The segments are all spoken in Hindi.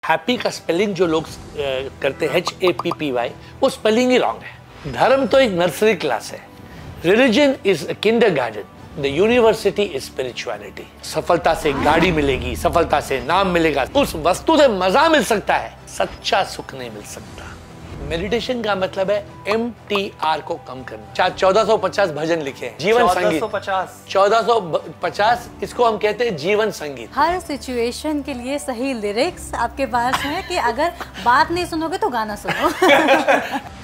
हैप्पी का स्पेलिंग जो लोग करते हैं HAPPY, वो स्पेलिंग ही रॉन्ग है। धर्म तो एक नर्सरी क्लास है। Religion is kindergarten, the university is spirituality. सफलता से गाड़ी मिलेगी, सफलता से नाम मिलेगा, उस वस्तु से मजा मिल सकता है, सच्चा सुख नहीं मिल सकता। मेडिटेशन का मतलब है MTR को कम करना। 1450 भजन लिखे हैं, जीवन संगीत। 1450 इसको हम कहते हैं जीवन संगीत। हर सिचुएशन के लिए सही लिरिक्स आपके पास है कि अगर बात नहीं सुनोगे तो गाना सुनो।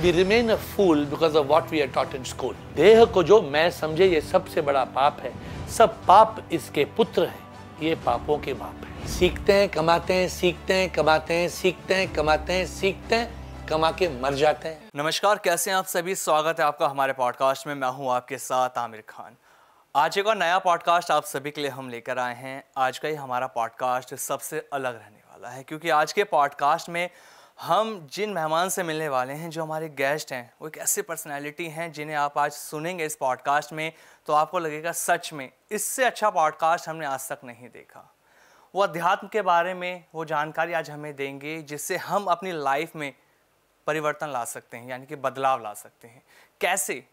We remain a fool because of what we are taught in school. देह को जो मैं समझे ये सबसे बड़ा पाप है, सब पाप इसके पुत्र हैं, ये पापों के बाप है। सीखते हैं, कमाते हैं, सीखते हैं, कमाते हैं, सीखते हैं, कमाते हैं, सीखते हैं, कमा के मर जाते हैं। नमस्कार, कैसे हैं आप सभी। स्वागत है आपका हमारे पॉडकास्ट में। मैं हूं आपके साथ आमिर खान। आज एक और नया पॉडकास्ट आप सभी के लिए हम लेकर आए हैं। आज का ही हमारा पॉडकास्ट सबसे अलग रहने वाला है, क्योंकि आज के पॉडकास्ट में हम जिन मेहमान से मिलने वाले हैं, जो हमारे गेस्ट हैं, वो एक ऐसी पर्सनैलिटी हैं जिन्हें आप आज सुनेंगे इस पॉडकास्ट में तो आपको लगेगा सच में इससे अच्छा पॉडकास्ट हमने आज तक नहीं देखा। वो अध्यात्म के बारे में वो जानकारी आज हमें देंगे, जिससे हम अपनी लाइफ में परिवर्तन ला सकते हैं, यानी कि बदलाव ला सकते हैं। कैसे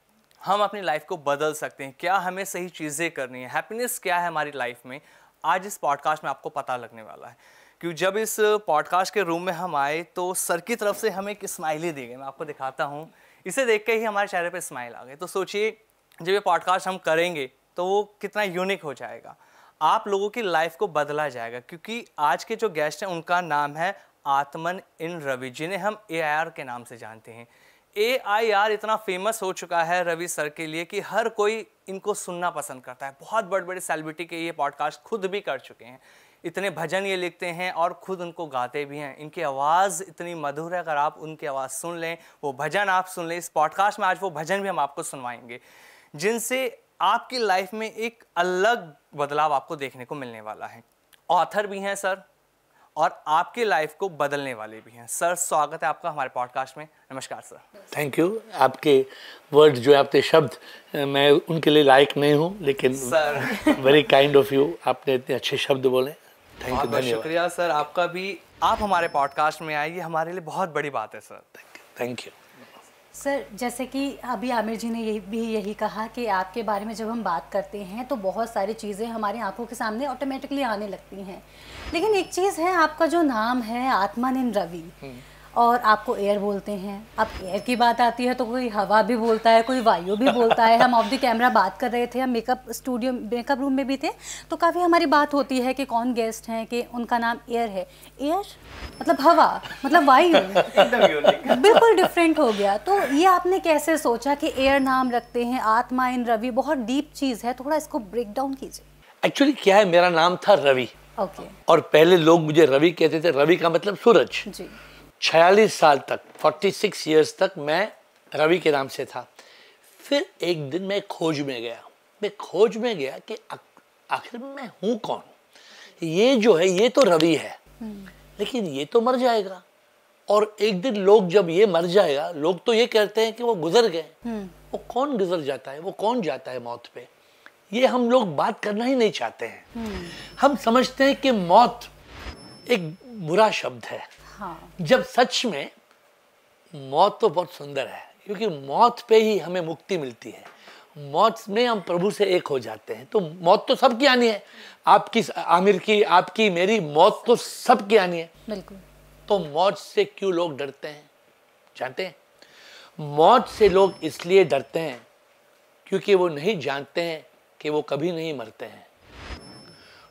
हम अपनी लाइफ को बदल सकते हैं, क्या हमें सही चीज़ें करनी है, हैप्पीनेस क्या है हमारी लाइफ में, आज इस पॉडकास्ट में आपको पता लगने वाला है। क्योंकि जब इस पॉडकास्ट के रूम में हम आए तो सर की तरफ से हमें एक स्माइली दी गई। मैं आपको दिखाता हूँ, इसे देख के ही हमारे चेहरे पे स्माइल आ गई। तो सोचिए जब ये पॉडकास्ट हम करेंगे तो वो कितना यूनिक हो जाएगा, आप लोगों की लाइफ को बदला जाएगा। क्योंकि आज के जो गेस्ट हैं उनका नाम है आत्मन इन रवि, जिन्हें हम AIR के नाम से जानते हैं। AIR इतना फेमस हो चुका है रवि सर के लिए कि हर कोई इनको सुनना पसंद करता है। बहुत बड़े बड़े सेलिब्रिटी के ये पॉडकास्ट खुद भी कर चुके हैं। इतने भजन ये लिखते हैं और खुद उनको गाते भी हैं। इनकी आवाज़ इतनी मधुर है, अगर आप उनकी आवाज़ सुन लें, वो भजन आप सुन लें। इस पॉडकास्ट में आज वो भजन भी हम आपको सुनवाएंगे, जिनसे आपकी लाइफ में एक अलग बदलाव आपको देखने को मिलने वाला है। ऑथर भी हैं सर, और आपकी लाइफ को बदलने वाले भी हैं। सर, स्वागत है आपका हमारे पॉडकास्ट में। नमस्कार सर। Thank you. आपके वर्ड जो है, आपके शब्द, मैं उनके लिए लायक नहीं हूँ, लेकिन sir very kind of you, आपने इतने अच्छे शब्द बोले। थैंक यू, धन्यवाद। शुक्रिया सर आपका भी। आप हमारे पॉडकास्ट में आए, ये हमारे लिए बहुत बड़ी बात है सर। थैंक यू सर, जैसे कि अभी आमिर जी ने यही कहा कि आपके बारे में जब हम बात करते हैं तो बहुत सारी चीज़ें हमारी आंखों के सामने ऑटोमेटिकली आने लगती हैं। लेकिन एक चीज़ है, आपका जो नाम है आत्मन इन रवि, और आपको एयर बोलते हैं। अब एयर की बात आती है तो कोई हवा भी बोलता है, कोई वायु भी बोलता है। हम ऑफ द कैमरा बात कर रहे थे, हम मेकअप रूम में भी थे, तो काफ़ी हमारी बात होती है कि कौन गेस्ट हैं, कि उनका नाम एयर है। एयर मतलब हवा, मतलब वायु, बिल्कुल डिफरेंट हो गया। तो ये आपने कैसे सोचा कि एयर नाम रखते हैं, आत्मा इन रवि, बहुत डीप चीज़ है, थोड़ा इसको ब्रेक डाउन कीजिए। एक्चुअली क्या है, मेरा नाम था रवि। ओके। और पहले लोग मुझे रवि कहते थे। रवि का मतलब सूरज जी। 46 साल तक, 46 इयर्स तक मैं रवि के नाम से था। फिर एक दिन मैं खोज में गया कि आखिर मैं हूँ कौन। ये जो है, ये तो रवि है, लेकिन ये तो मर जाएगा। और एक दिन लोग, जब ये मर जाएगा, लोग तो ये कहते हैं कि वो गुजर गए। वो कौन गुजर जाता है, वो कौन जाता है मौत पे, ये हम लोग बात करना ही नहीं चाहते हैं। हम समझते हैं कि मौत एक बुरा शब्द है। हाँ। जब सच में मौत तो बहुत सुंदर है, क्योंकि मौत पे ही हमें मुक्ति मिलती है। मौत में हम प्रभु से एक हो जाते हैं। तो मौत तो सबकी आनी है, आपकी, आमिर की, आपकी, मेरी, मौत तो सबकी आनी है। बिल्कुल। तो मौत से क्यों लोग डरते हैं जानते हैं? मौत से लोग इसलिए डरते हैं क्योंकि वो नहीं जानते हैं कि वो कभी नहीं मरते हैं।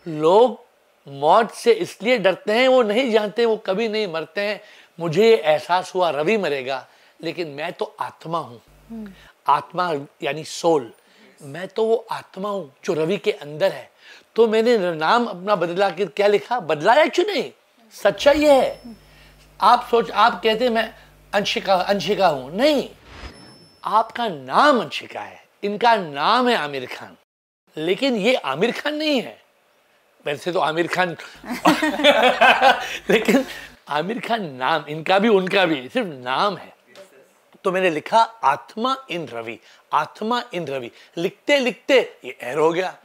लोग मौत से इसलिए डरते हैं, वो नहीं जानते वो कभी नहीं मरते हैं। मुझे एहसास हुआ रवि मरेगा, लेकिन मैं तो आत्मा हूँ। आत्मा यानी सोल, मैं तो वो आत्मा हूँ जो रवि के अंदर है। तो मैंने नाम अपना बदला के क्या लिखा, बदलाया क्यों नहीं, सच्चाई ये है। आप कहते हैं मैं अंशिका हूँ, नहीं, आपका नाम अंशिका है, इनका नाम है आमिर खान, लेकिन ये आमिर खान नहीं है। वैसे तो आमिर खान लेकिन आमिर खान नाम, इनका भी उनका भी सिर्फ नाम है। तो मैंने लिखा आत्मा इन रवि, आत्मा इन रवि। लिखते लिखते ये एयर हो गया।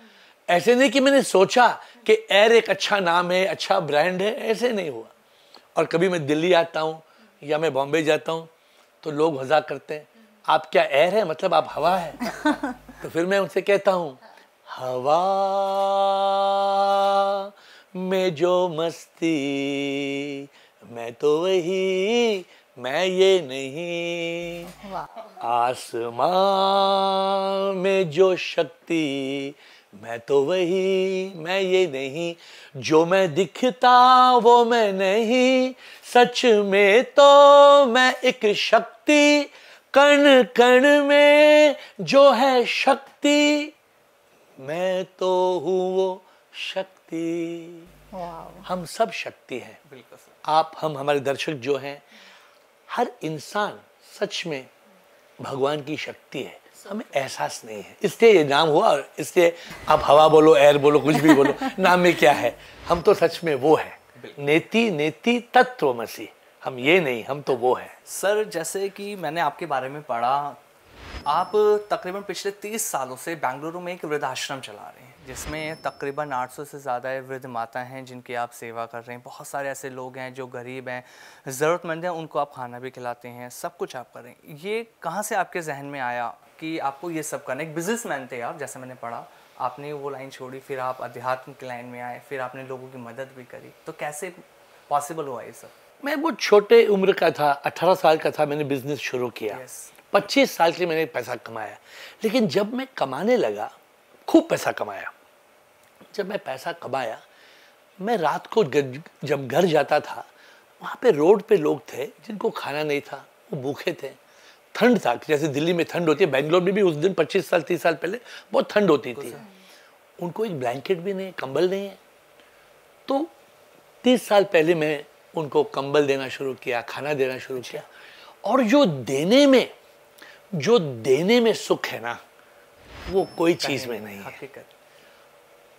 ऐसे नहीं कि मैंने सोचा कि एयर एक अच्छा नाम है, अच्छा ब्रांड है, ऐसे नहीं हुआ। और कभी मैं दिल्ली आता हूँ या मैं बॉम्बे जाता हूँ तो लोग मजाक करते हैं, आप क्या एयर है, मतलब आप हवा है। तो फिर मैं उनसे कहता हूँ, हवा में जो मस्ती, मैं तो वही, मैं ये नहीं। आसमां में जो शक्ति, मैं तो वही, मैं ये नहीं। जो मैं दिखता वो मैं नहीं, सच में तो मैं एक शक्ति, कण कण में जो है शक्ति, मैं तो हूँ वो शक्ति। हम सब शक्ति हैं। बिल्कुल सर। आप, हम, हमारे दर्शक जो हैं, हर इंसान सच में भगवान की शक्ति है, हमें एहसास नहीं है, इसलिए ये नाम हुआ। और इसलिए आप हवा बोलो, एयर बोलो, कुछ भी बोलो, नाम में क्या है, हम तो सच में वो है। नेति नेति तत्त्वमसि, हम ये नहीं, हम तो वो है। सर जैसे कि मैंने आपके बारे में पढ़ा, आप तकरीबन पिछले 30 सालों से बेंगलुरु में एक वृद्धाश्रम चला रहे हैं, जिसमें तकरीबन 800 से ज़्यादा वृद्ध माता हैं जिनकी आप सेवा कर रहे हैं। बहुत सारे ऐसे लोग हैं जो गरीब हैं, ज़रूरतमंद हैं, उनको आप खाना भी खिलाते हैं, सब कुछ आप कर रहे हैं। ये कहाँ से आपके जहन में आया कि आपको ये सब करना? एक बिजनेसमैन थे आप, जैसे मैंने पढ़ा, आपने वो लाइन छोड़ी, फिर आप अध्यात्म की लाइन में आए, फिर आपने लोगों की मदद भी करी, तो कैसे पॉसिबल हुआ ये सब? मैं बहुत छोटे उम्र का था, 18 साल का था, मैंने बिजनेस शुरू किया। 25 साल के मैंने पैसा कमाया। लेकिन जब मैं कमाने लगा, खूब पैसा कमाया, जब मैं पैसा कमाया, मैं रात को जब घर जाता था, वहाँ पे रोड पे लोग थे जिनको खाना नहीं था, वो भूखे थे, ठंड था, जैसे दिल्ली में ठंड होती है, बेंगलोर में भी उस दिन 25 साल 30 साल पहले बहुत ठंड होती थी। उनको एक ब्लैंकेट भी नहीं, कंबल नहीं है। तो 30 साल पहले मैं उनको कंबल देना शुरू किया, खाना देना शुरू किया। और जो देने में सुख है ना, वो कोई चीज़ में नहीं है।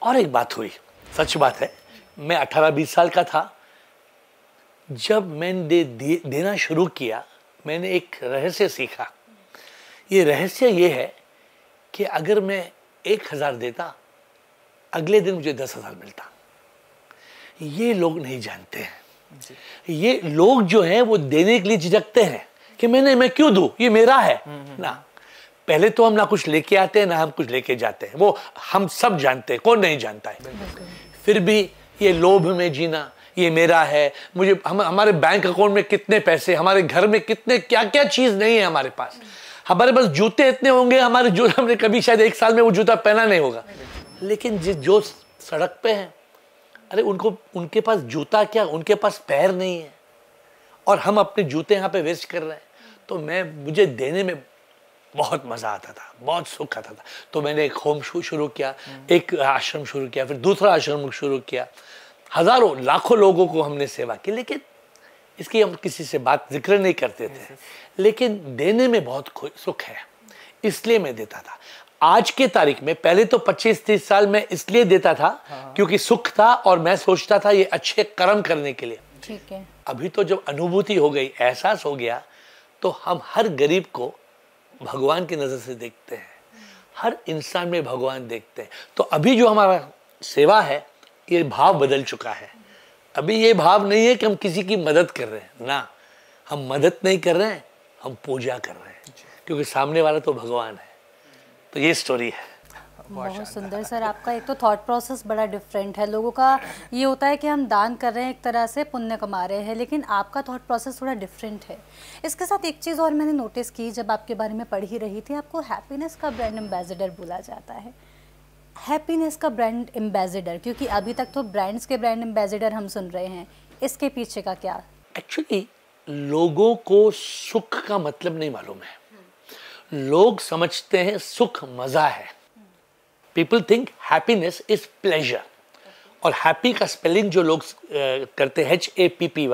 और एक बात हुई, सच बात है, मैं 18-20 साल का था जब मैंने देना शुरू किया। मैंने एक रहस्य सीखा। ये रहस्य ये है कि अगर मैं 1000 देता, अगले दिन मुझे 10,000 मिलता। ये लोग नहीं जानते हैं। ये लोग जो हैं वो देने के लिए झिझकते हैं कि मैं क्यों दूं, ये मेरा है ना। पहले तो हम ना कुछ लेके आते हैं, ना हम कुछ लेके जाते हैं, वो हम सब जानते हैं, कौन नहीं जानता है। फिर भी ये लोभ में जीना, ये मेरा है, मुझे, हमारे बैंक अकाउंट में कितने पैसे, हमारे घर में कितने क्या क्या चीज नहीं है हमारे पास। हमारे पास जूते इतने होंगे, हमारे जो हमने कभी शायद 1 साल में वो जूता पहना नहीं होगा। लेकिन जो सड़क पे हैं, अरे उनके पास जूता क्या, उनके पास पैर नहीं है, और हम अपने जूते यहाँ पे वेस्ट कर रहे हैं। तो मुझे देने में बहुत मजा आता था, बहुत सुख आता था। तो मैंने एक होम शुरू किया, एक आश्रम शुरू किया, फिर दूसरा आश्रम शुरू किया। हजारों लाखों लोगों को हमने सेवा की। लेकिन इसकी हम किसी से बात जिक्र नहीं करते थे, लेकिन देने में बहुत सुख है, इसलिए मैं देता था। आज के तारीख में, पहले तो 25-30 साल में इसलिए देता था क्योंकि सुख था और मैं सोचता था ये अच्छे कर्म करने के लिए। ठीक है। अभी तो जब अनुभूति हो गई, एहसास हो गया, तो हम हर गरीब को भगवान की नजर से देखते हैं, हर इंसान में भगवान देखते हैं। तो अभी जो हमारा सेवा है, ये भाव बदल चुका है। अभी ये भाव नहीं है कि हम किसी की मदद कर रहे हैं ना, हम मदद नहीं कर रहे हैं, हम पूजा कर रहे हैं, क्योंकि सामने वाला तो भगवान है। तो ये स्टोरी है। बहुत सुंदर सर। आपका एक तो थॉट प्रोसेस बड़ा डिफरेंट है। लोगों का ये होता है कि हम दान कर रहे हैं, एक तरह से पुण्य कमा रहे हैं, लेकिन आपका थॉट प्रोसेस थोड़ा डिफरेंट है। इसके साथ एक चीज़ और मैंने नोटिस की, जब आपके बारे में पढ़ ही रही थी, आपको हैप्पीनेस का ब्रांड एम्बेसडर बोला जाता है। हैप्पीनेस का ब्रांड एम्बेसडर, क्योंकि अभी तक तो ब्रांड्स के ब्रांड एम्बेसडर हम सुन रहे हैं, इसके पीछे का क्या? एक्चुअली लोगों को सुख का मतलब नहीं मालूम है। लोग समझते हैं सुख मजा है। People think happiness is pleasure, और हैप्पी का स्पेलिंग जो लोग करते हैं HAPPY,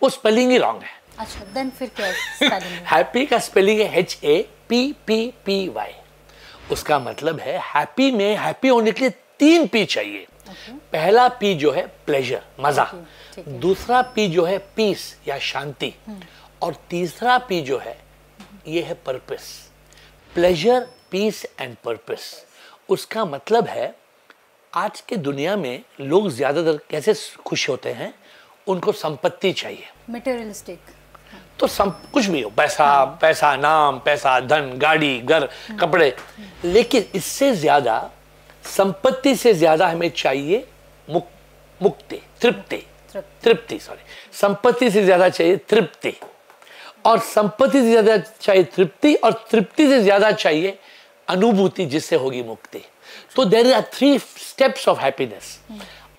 वो स्पेलिंग ही रॉन्ग है। अच्छा, देन फिर क्या स्पेलिंग है? हैप्पी का स्पेलिंग है HAPPPY। उसका मतलब है हैप्पी में, हैप्पी होने के लिए 3 P चाहिए। पहला P जो है प्लेजर, मजा, दूसरा P जो है पीस या शांति, और तीसरा P जो है ये है purpose. Pleasure, peace and purpose. उसका मतलब है आज के दुनिया में लोग ज़्यादातर कैसे खुश होते हैं, उनको संपत्ति चाहिए, मटेरियलिस्टिक, तो कुछ भी हो, पैसा, नाम, पैसा, धन, गाड़ी, घर, कपड़े, लेकिन इससे ज्यादा, संपत्ति से ज्यादा हमें चाहिए मुक्ति, तृप्ति, संपत्ति से ज्यादा चाहिए तृप्ति, और संपत्ति से ज्यादा चाहिए तृप्ति, और तृप्ति से ज्यादा चाहिए अनुभूति, जिससे होगी मुक्ति। तो there are 3 steps of happiness.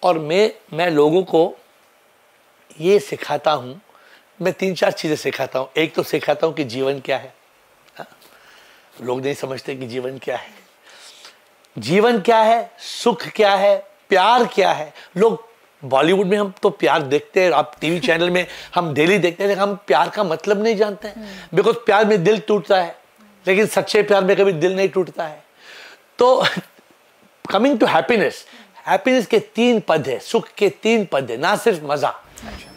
और मैं लोगों को ये सिखाता हूं, मैं 3-4 चीजें सिखाता हूं। एक तो सिखाता हूं कि जीवन क्या है। लोग नहीं समझते कि जीवन क्या है। जीवन क्या है, सुख क्या है, प्यार क्या है। लोग बॉलीवुड में हम तो प्यार देखते हैं, आप टीवी चैनल में हम डेली देखते हैं, लेकिन हम प्यार का मतलब नहीं जानते हैं। बिकॉज प्यार में दिल टूटता है, लेकिन सच्चे प्यार में कभी दिल नहीं टूटता है। तो कमिंग टू हैप्पीनेस, हैप्पीनेस के 3 पद है, सुख के 3 पद है, ना सिर्फ मजा।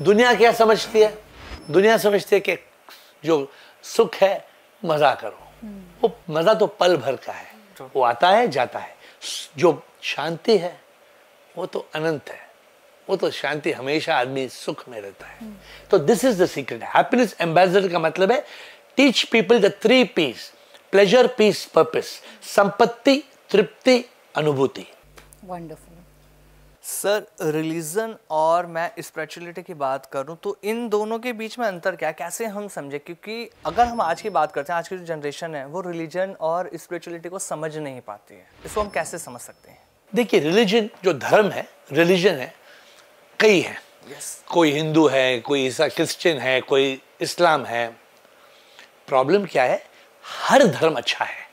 दुनिया क्या समझती है? दुनिया समझती है कि जो सुख है मजा करो, वो मजा तो पल भर का है, वो आता है जाता है। जो शांति है वो तो अनंत है, वो तो शांति हमेशा आदमी सुख में रहता है। तो this is the secret. Happiness ambassador का मतलब है teach people the 3 P's, pleasure, peace, purpose, संपत्ति, तृप्ति, अनुभूति। वंडरफुल। सर, रिलीजन और मैं स्पिरिचुअलिटी की बात करूं तो इन दोनों के बीच में अंतर क्या है, कैसे हम समझे? क्योंकि अगर हम आज की बात करते हैं, आज की जो जनरेशन है वो रिलीजन और स्पिरिचुअलिटी को समझ नहीं पाती है, इसको हम कैसे समझ सकते हैं? देखिए, रिलीजन जो धर्म है, रिलीजन है, कई है। कोई हिंदू है, कोई ईसा क्रिश्चियन है, कोई इस्लाम है। प्रॉब्लम क्या है? हर धर्म अच्छा है।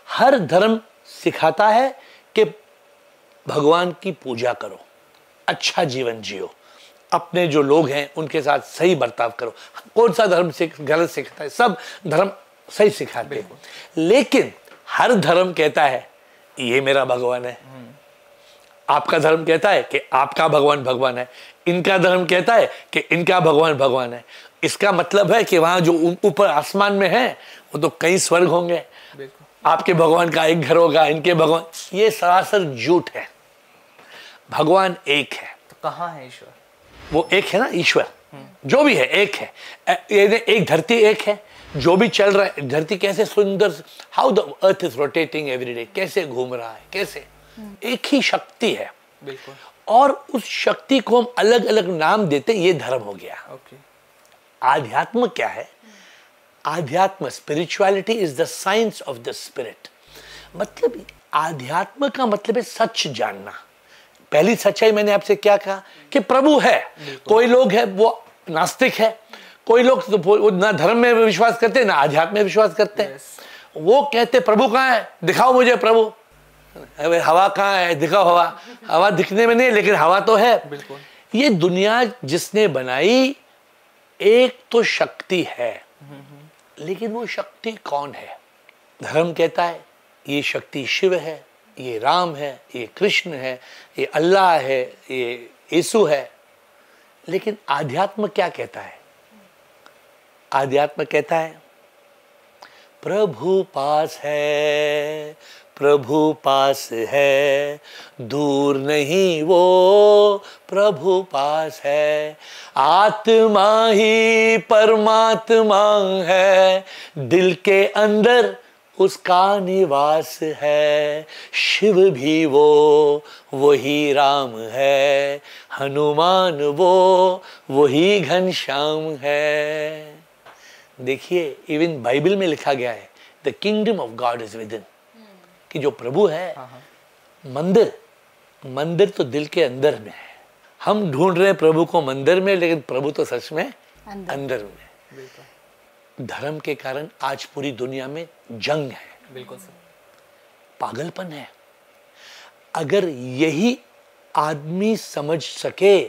हर धर्म सिखाता है कि भगवान की पूजा करो, अच्छा जीवन जियो, अपने जो लोग हैं उनके साथ सही बर्ताव करो। कौन सा धर्म से गलत सिखाता है? सब धर्म सही सिखाते हैं। लेकिन हर धर्म कहता है ये मेरा भगवान है। आपका धर्म कहता है कि आपका भगवान है। इनका धर्म कहता है कि इनका भगवान है। इसका मतलब है कि वहां जो ऊपर आसमान में है वो तो कई स्वर्ग होंगे। आपके भगवान का एक घर होगा, इनके भगवान। ये सरासर झूठ है। भगवान एक है। तो कहाँ है ईश्वर? वो एक है ना, ईश्वर जो भी है एक है। एक धरती एक है, जो भी चल रहा है धरती कैसे सुंदर, how the earth is rotating every day, कैसे घूम रहा है, कैसे एक ही शक्ति है। बिल्कुल। और उस शक्ति को हम अलग अलग नाम देते, ये धर्म हो गया। आध्यात्म क्या है? आध्यात्म, spirituality is the science of the spirit. मतलब आध्यात्म का मतलब है सच जानना। पहली सच्चाई मैंने आपसे क्या कहा कि प्रभु है। कोई लोग है वो नास्तिक है, कोई लोग तो ना धर्म में विश्वास करते ना आध्यात्म में विश्वास करते हैं। वो कहते प्रभु कहाँ है, दिखाओ मुझे प्रभु। हवा कहाँ है, दिखाओ हवा। हवा दिखने में नहीं, लेकिन हवा तो है। बिल्कुल। ये दुनिया जिसने बनाई एक तो शक्ति है, लेकिन वो शक्ति कौन है? धर्म कहता है ये शक्ति शिव है, ये राम है, ये कृष्ण है, ये अल्लाह है, ये यीशु है। लेकिन आध्यात्म क्या कहता है? आध्यात्म कहता है प्रभु पास है, प्रभु पास है, दूर नहीं वो प्रभु पास है। आत्मा ही परमात्मा है, दिल के अंदर उसका निवास है। शिव भी वो वही राम है, हनुमान वो वही घनश्याम है। देखिए, इवन बाइबल में लिखा गया है the kingdom of God is with in, कि जो प्रभु है, मंदिर तो दिल के अंदर में है। हम ढूंढ रहे हैं प्रभु को मंदिर में, लेकिन प्रभु तो सच में अंदर में। धर्म के कारण आज पूरी दुनिया में जंग है। बिल्कुल सर। पागलपन है। अगर यही आदमी समझ सके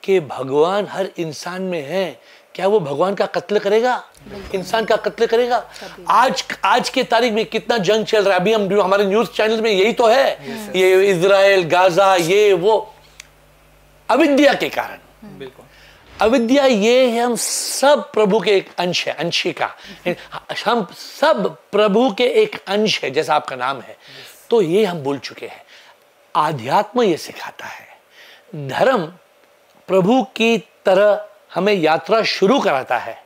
कि भगवान हर इंसान में है, क्या वो भगवान का कत्ल करेगा? इंसान का कत्ल करेगा? आज के तारीख में कितना जंग चल रहा है। अभी हम हमारे न्यूज चैनल में यही तो है। ये इजराइल, गाजा, ये वो, अविद्या के कारण। बिल्कुल। अविद्या ये है, हम सब प्रभु के एक अंश है, अंशिका। हम सब प्रभु के एक अंश है, जैसा आपका नाम है। तो ये हम भूल चुके हैं। आध्यात्म ये सिखाता है धर्म प्रभु की तरह हमें यात्रा शुरू कराता है,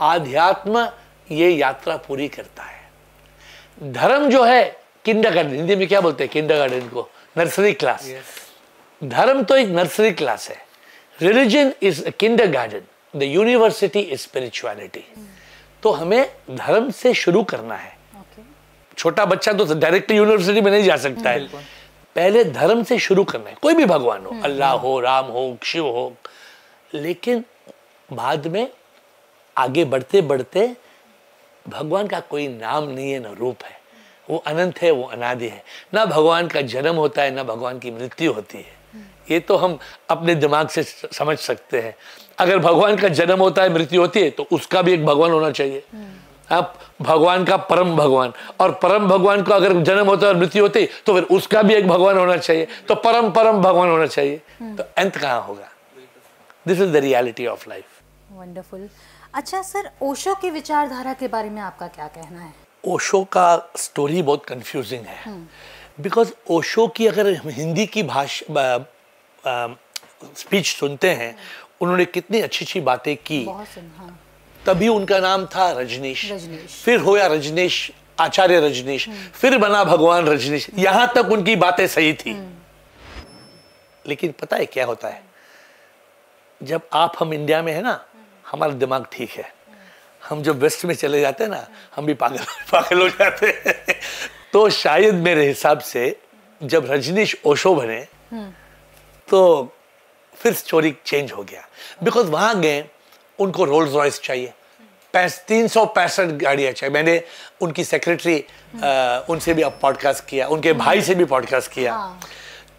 आध्यात्म ये यात्रा पूरी करता है। धर्म जो है किंडरगार्टन, हिंदी में क्या बोलते हैं किंडरगार्टन को, नर्सरी क्लास। धर्म तो एक नर्सरी क्लास है। Religion is a kindergarten, the university is spirituality. तो हमें धर्म से शुरू करना है। छोटा बच्चा तो डायरेक्ट यूनिवर्सिटी में नहीं जा सकता है, पहले धर्म से शुरू करना है। कोई भी भगवान हो, अल्लाह हो, राम हो, शिव हो, लेकिन बाद में आगे बढ़ते बढ़ते भगवान का कोई नाम नहीं है, ना रूप है, वो अनंत है, वो अनादि है। ना भगवान का जन्म होता है, ना भगवान की मृत्यु होती है। ये तो हम अपने दिमाग से समझ सकते हैं। अगर भगवान का जन्म होता है, मृत्यु होती है, तो उसका भी एक भगवान होना चाहिए। आप भगवान का परम भगवान, और परम भगवान को अगर जन्म होता है और मृत्यु होती है, तो फिर उसका भी एक भगवान होना चाहिए। तो परम परम भगवान होना चाहिए, तो अंत कहाँ होगा? This is the reality of life. Wonderful. अच्छा सर, ओशो की विचारधारा के बारे में आपका क्या कहना है? ओशो का स्टोरी बहुत कंफ्यूजिंग है, बिकॉज ओशो की अगर हिंदी की भाषा स्पीच सुनते हैं, उन्होंने कितनी अच्छी अच्छी बातें की। हाँ। तभी उनका नाम था रजनीश, फिर होया रजनीश, आचार्य रजनीश, फिर बना भगवान रजनीश। यहां तक उनकी बातें सही थी। लेकिन पता है क्या होता है, जब हम इंडिया में है ना, हमारा दिमाग ठीक है। हम जब वेस्ट में चले जाते हैं ना, हम भी पागल हो जाते हैं। तो शायद मेरे हिसाब से जब रजनीश ओशो बने, तो फिर स्टोरी चेंज हो गया। बिकॉज वहां गए, उनको रोल्स रॉयस चाहिए, 365 गाड़ियां चाहिए। मैंने उनकी सेक्रेटरी उनसे भी अब पॉडकास्ट किया, उनके भाई से भी पॉडकास्ट किया।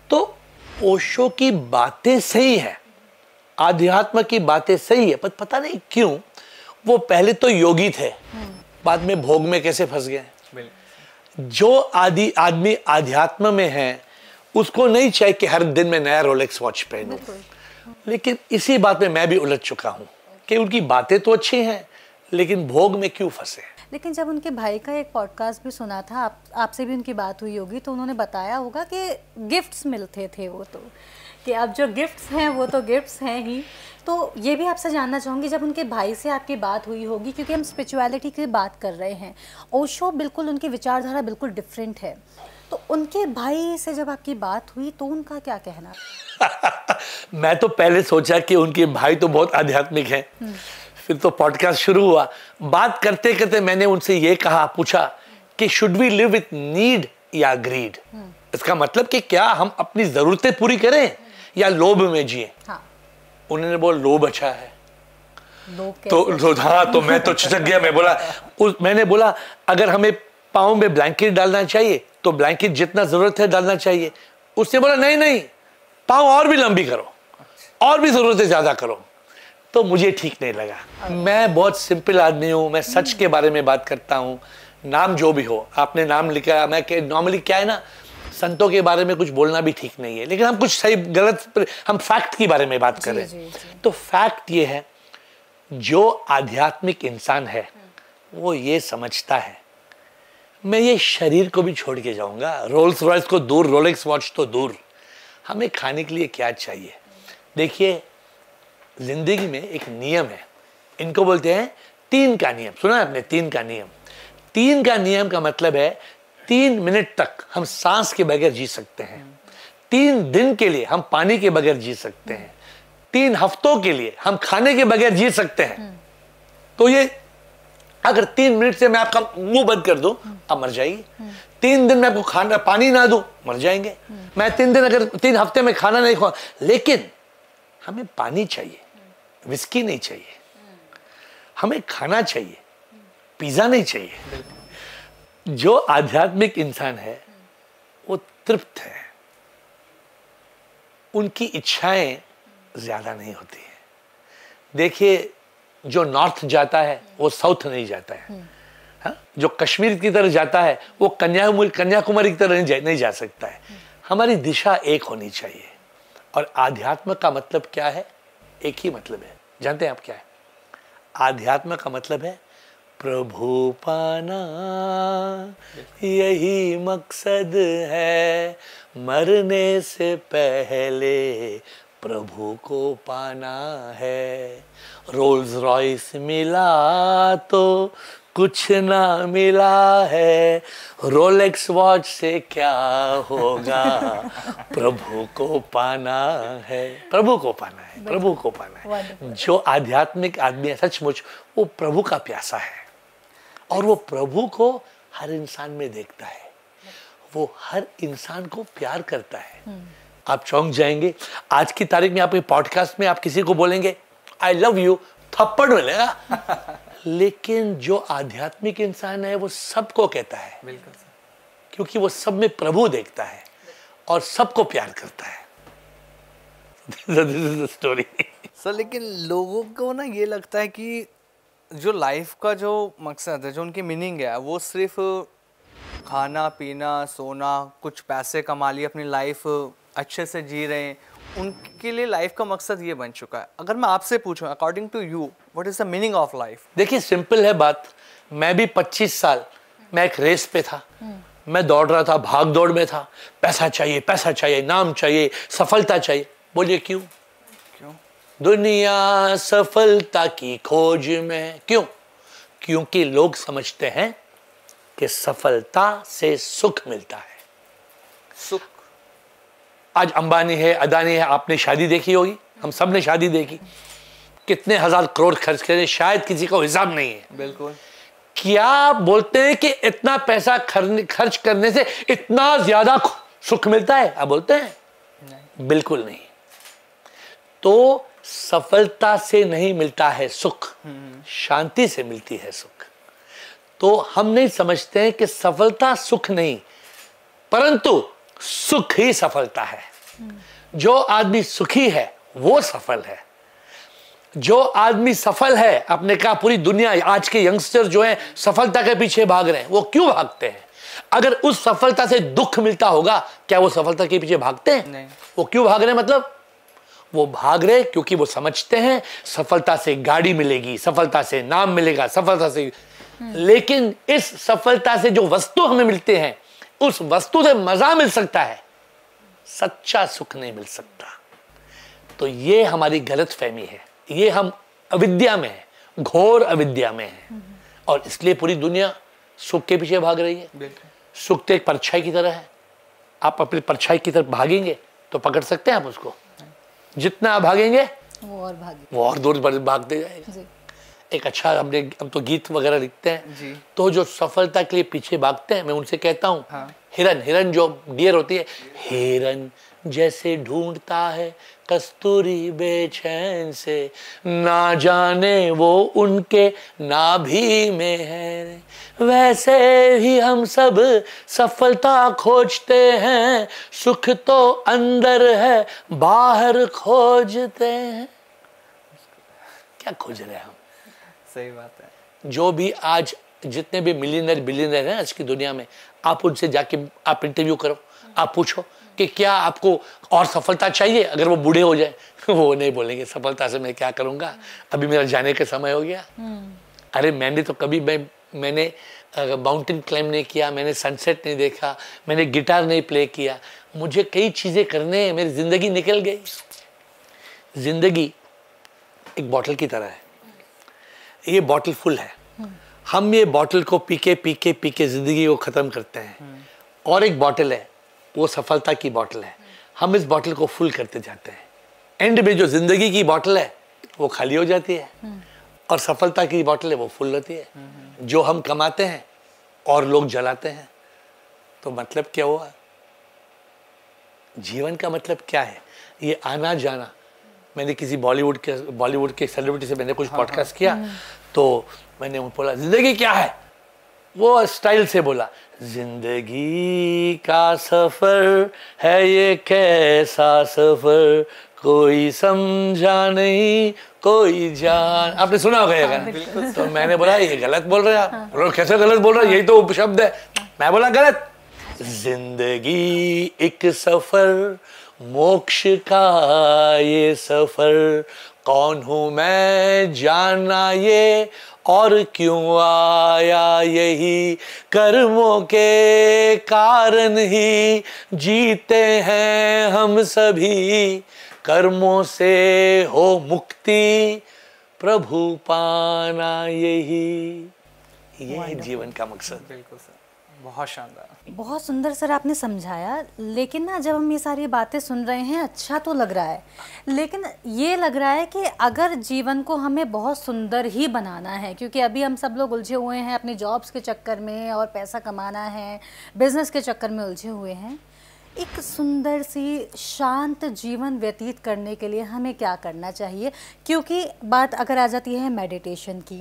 तो ओशो की बातें सही है, आध्यात्म की बातें सही है, पर पता नहीं क्यों वो पहले तो योगी थे, बाद में भोग में कैसे फंस गए। जो आदमी आध्यात्म में है, उसको नहीं चाहिए कि हर दिन में नया रोलेक्स वॉच पहनूं। लेकिन इसी बात में मैं भी उलझ चुका हूं कि उनकी बातें तो अच्छी हैं, लेकिन भोग में क्यों फंसे। लेकिन जब उनके भाई का एक पॉडकास्ट भी सुना था, आपसे भी उनकी बात हुई होगी, तो उन्होंने बताया होगा कि गिफ्ट्स मिलते थे वो, तो कि अब जो गिफ्ट्स हैं वो तो गिफ्ट्स हैं ही। तो ये भी आपसे जानना चाहूँगी, जब उनके भाई से आपकी बात हुई होगी, क्योंकि हम स्पिरिचुअलिटी की बात कर रहे हैं, ओशो बिल्कुल उनकी विचारधारा बिल्कुल डिफरेंट है, तो उनके भाई से जब आपकी बात हुई तो उनका क्या कहना? मैं तो पहले सोचा कि उनके भाई तो बहुत आध्यात्मिक हैं। फिर तो पॉडकास्ट शुरू हुआ, बात करते करते मैंने उनसे ये पूछा कि should we live with need या ग्रीड। इसका मतलब कि क्या हम अपनी जरूरतें पूरी करें या लोभ में जिए। उन्होंने बोला लोभ अच्छा है। तो मैं तो छिटक गया। मैंने बोला अगर हमें पाँव में ब्लैंकेट डालना चाहिए तो ब्लैंकेट जितना जरूरत है डालना चाहिए। उसने बोला नहीं, पाँव और भी लंबी करो, और भी जरूरतें ज्यादा करो। तो मुझे ठीक नहीं लगा। मैं बहुत सिंपल आदमी हूँ, मैं सच के बारे में बात करता हूँ। नाम जो भी हो, आपने नाम लिखा, मैं नॉर्मली क्या है ना, संतों के बारे में कुछ बोलना भी ठीक नहीं है, लेकिन हम कुछ सही गलत, हम फैक्ट के बारे में बात कर रहे हैं। तो फैक्ट ये है, जो आध्यात्मिक इंसान है वो ये समझता है, मैं ये शरीर को भी छोड़ के जाऊंगा, रोल्स रॉयस को दूर, रोलेक्स वॉच तो दूर, हमें खाने के लिए क्या चाहिए। देखिए, जिंदगी में एक नियम है, इनको बोलते हैं 3 का नियम। सुना है आपने 3 का नियम? 3 का नियम का मतलब है 3 मिनट तक हम सांस के बगैर जी सकते हैं, 3 दिन के लिए हम पानी के बगैर जी सकते हैं, 3 हफ्तों के लिए हम खाने के बगैर जी सकते हैं। तो ये अगर 3 मिनट से मैं आपका मुंह बंद कर दूं, आप मर जाएगी। 3 दिन में आपको खाना पानी ना दूं, मर जाएंगे। मैं 3 दिन, अगर 3 हफ्ते में खाना नहीं खाऊं, लेकिन हमें पानी चाहिए, विस्की नहीं चाहिए, हमें खाना चाहिए, पिज्जा नहीं चाहिए। जो आध्यात्मिक इंसान है वो तृप्त है, उनकी इच्छाएं ज्यादा नहीं होती है। देखिए, जो नॉर्थ जाता है वो साउथ नहीं जाता है। हाँ? जो कश्मीर की तरफ जाता है वो कन्याकुमारी की तरफ नहीं जा सकता है। हमारी दिशा एक होनी चाहिए। और आध्यात्म का मतलब क्या है? एक ही मतलब है। जानते हैं आप क्या है? आध्यात्म का मतलब है प्रभु पाना यही मकसद है, मरने से पहले प्रभु को पाना है। रोल्स रॉयस मिला तो कुछ ना मिला है, रोलेक्स वॉच से क्या होगा, प्रभु को पाना है, प्रभु को पाना है, प्रभु को पाना है। जो आध्यात्मिक आदमी है सचमुच वो प्रभु का प्यासा है और वो प्रभु को हर इंसान में देखता है, वो हर इंसान को प्यार करता है। आप चौंक जाएंगे, आज की तारीख में आपके पॉडकास्ट में आप किसी को बोलेंगे आई लव यू, थप्पड़ मिलेगा। लेकिन जो आध्यात्मिक इंसान है वो सबको कहता है, बिल्कुल, क्योंकि वो सब में प्रभु देखता है और सबको प्यार करता है। This is the story. Sir लेकिन लोगों को ना ये लगता है कि जो लाइफ का जो मकसद है, जो उनकी मीनिंग है, वो सिर्फ खाना पीना सोना, कुछ पैसे कमा लिए, अपनी लाइफ अच्छे से जी रहे हैं, उनके लिए लाइफ का मकसद ये बन चुका है। अगर मैं आपसे पूछूं according to you what is the meaning of life? देखिए सिंपल है बात, मैं भी 25 साल मैं एक रेस पे था, मैं दौड़ रहा था, भाग दौड़ में था, पैसा चाहिए, नाम चाहिए, सफलता चाहिए। बोलिए क्यों? दुनिया सफलता की खोज में। क्यों? क्योंकि लोग समझते हैं कि सफलता से सुख मिलता है। सुख। आज अंबानी है, अदानी है, आपने शादी देखी होगी, हम सब ने शादी देखी, कितने हजार करोड़ खर्च करे, शायद किसी को हिसाब नहीं है। बिल्कुल। क्या बोलते हैं कि इतना पैसा खर्च करने से इतना ज्यादा सुख मिलता है? आप बोलते हैं नहीं। बिल्कुल नहीं। तो सफलता से नहीं मिलता है सुख, शांति से मिलती है सुख। तो हम नहीं समझते हैं कि सफलता सुख नहीं, परंतु सुख ही सफलता है। जो आदमी सुखी है वो सफल है। जो आदमी सफल है, आपने कहा पूरी दुनिया, आज के यंगस्टर जो हैं सफलता के पीछे भाग रहे हैं, वो क्यों भागते हैं? अगर उस सफलता से दुख मिलता होगा, क्या वो सफलता के पीछे भागते हैं? नहीं। वो क्यों भाग रहे हैं? मतलब वो भाग रहे क्योंकि वो समझते हैं सफलता से गाड़ी मिलेगी, सफलता से नाम मिलेगा, सफलता से। लेकिन इस सफलता से जो वस्तु हमें मिलते हैं, उस वस्तु से मजा मिल सकता है, सच्चा सुख नहीं मिल सकता। तो ये हमारी गलत फहमी है, ये हम अविद्या में है, घोर अविद्या में है, और इसलिए पूरी दुनिया सुख के पीछे भाग रही है। सुख तो एक परछाई की तरह है, आप अपनी परछाई की तरफ भागेंगे तो पकड़ सकते हैं आप उसको, जितना आप भागेंगे वो और दूर भागते जाएगा। एक अच्छा हम तो गीत वगैरह लिखते हैं जी। तो जो सफलता के लिए पीछे भागते हैं, मैं उनसे कहता हूँ, हिरन जो डियर होती है, हिरन जैसे ढूंढता है कस्तूरी बेचैन से, ना जाने वो उनके नाभि में है, वैसे ही हम सब सफलता खोजते हैं, सुख तो अंदर है बाहर खोजते हैं। क्या खोज रहे हैं हम? सही बात है। जो भी आज जितने भी मिलियनर बिलियनर हैं आज की दुनिया में, आप उनसे जाके आप इंटरव्यू करो, आप पूछो कि क्या आपको और सफलता चाहिए? अगर वो बूढ़े हो जाए वो नहीं बोलेंगे सफलता से मैं क्या करूंगा, अभी मेरा जाने का समय हो गया। अरे मैंने तो कभी मैंने माउंटेन क्लाइंब नहीं किया, मैंने सनसेट नहीं देखा, मैंने गिटार नहीं प्ले किया, मुझे कई चीज़ें करने हैं, मेरी ज़िंदगी निकल गई। ज़िंदगी एक बॉटल की तरह है, ये बॉटल फुल है, हम ये बॉटल को पी के ज़िंदगी को ख़त्म करते हैं। और एक बॉटल है, वो सफलता की बॉटल है, हम इस बॉटल को फुल करते जाते हैं। एंड में जो ज़िंदगी की बॉटल है वो खाली हो जाती है, और सफलता की बॉटल है वो फुल होती है। जो हम कमाते हैं और लोग जलाते हैं, तो मतलब क्या हुआ? जीवन का मतलब क्या है? ये आना जाना। मैंने किसी बॉलीवुड के सेलिब्रिटी से मैंने कुछ पॉडकास्ट किया, तो मैंने उनको बोला जिंदगी क्या है? वो स्टाइल से बोला, जिंदगी का सफर है ये कैसा सफर, कोई समझा नहीं कोई जान। आपने सुना होगा ये गाना? तो मैंने बोला ये गलत बोल रहे हैं आप। बोलो कैसे गलत बोल रहे हैं, यही तो उपशब्द है। मैं बोला गलत। जिंदगी एक सफर, मोक्ष का ये सफर, कौन हूं मैं जानना ये और क्यों आया यही कर्मों के कारण ही जीते हैं हम सभी, कर्मों से हो मुक्ति प्रभु पाना यही, ये है जीवन का मकसद। बिल्कुल सर, बहुत शानदार, बहुत सुंदर सर आपने समझाया। लेकिन ना जब हम ये सारी बातें सुन रहे हैं अच्छा तो लग रहा है, लेकिन ये लग रहा है कि अगर जीवन को हमें बहुत सुंदर ही बनाना है, क्योंकि अभी हम सब लोग उलझे हुए हैं अपने जॉब्स के चक्कर में और पैसा कमाना है, बिजनेस के चक्कर में उलझे हुए हैं, एक सुंदर सी शांत जीवन व्यतीत करने के लिए हमें क्या करना चाहिए? क्योंकि बात अगर आ जाती है मेडिटेशन की,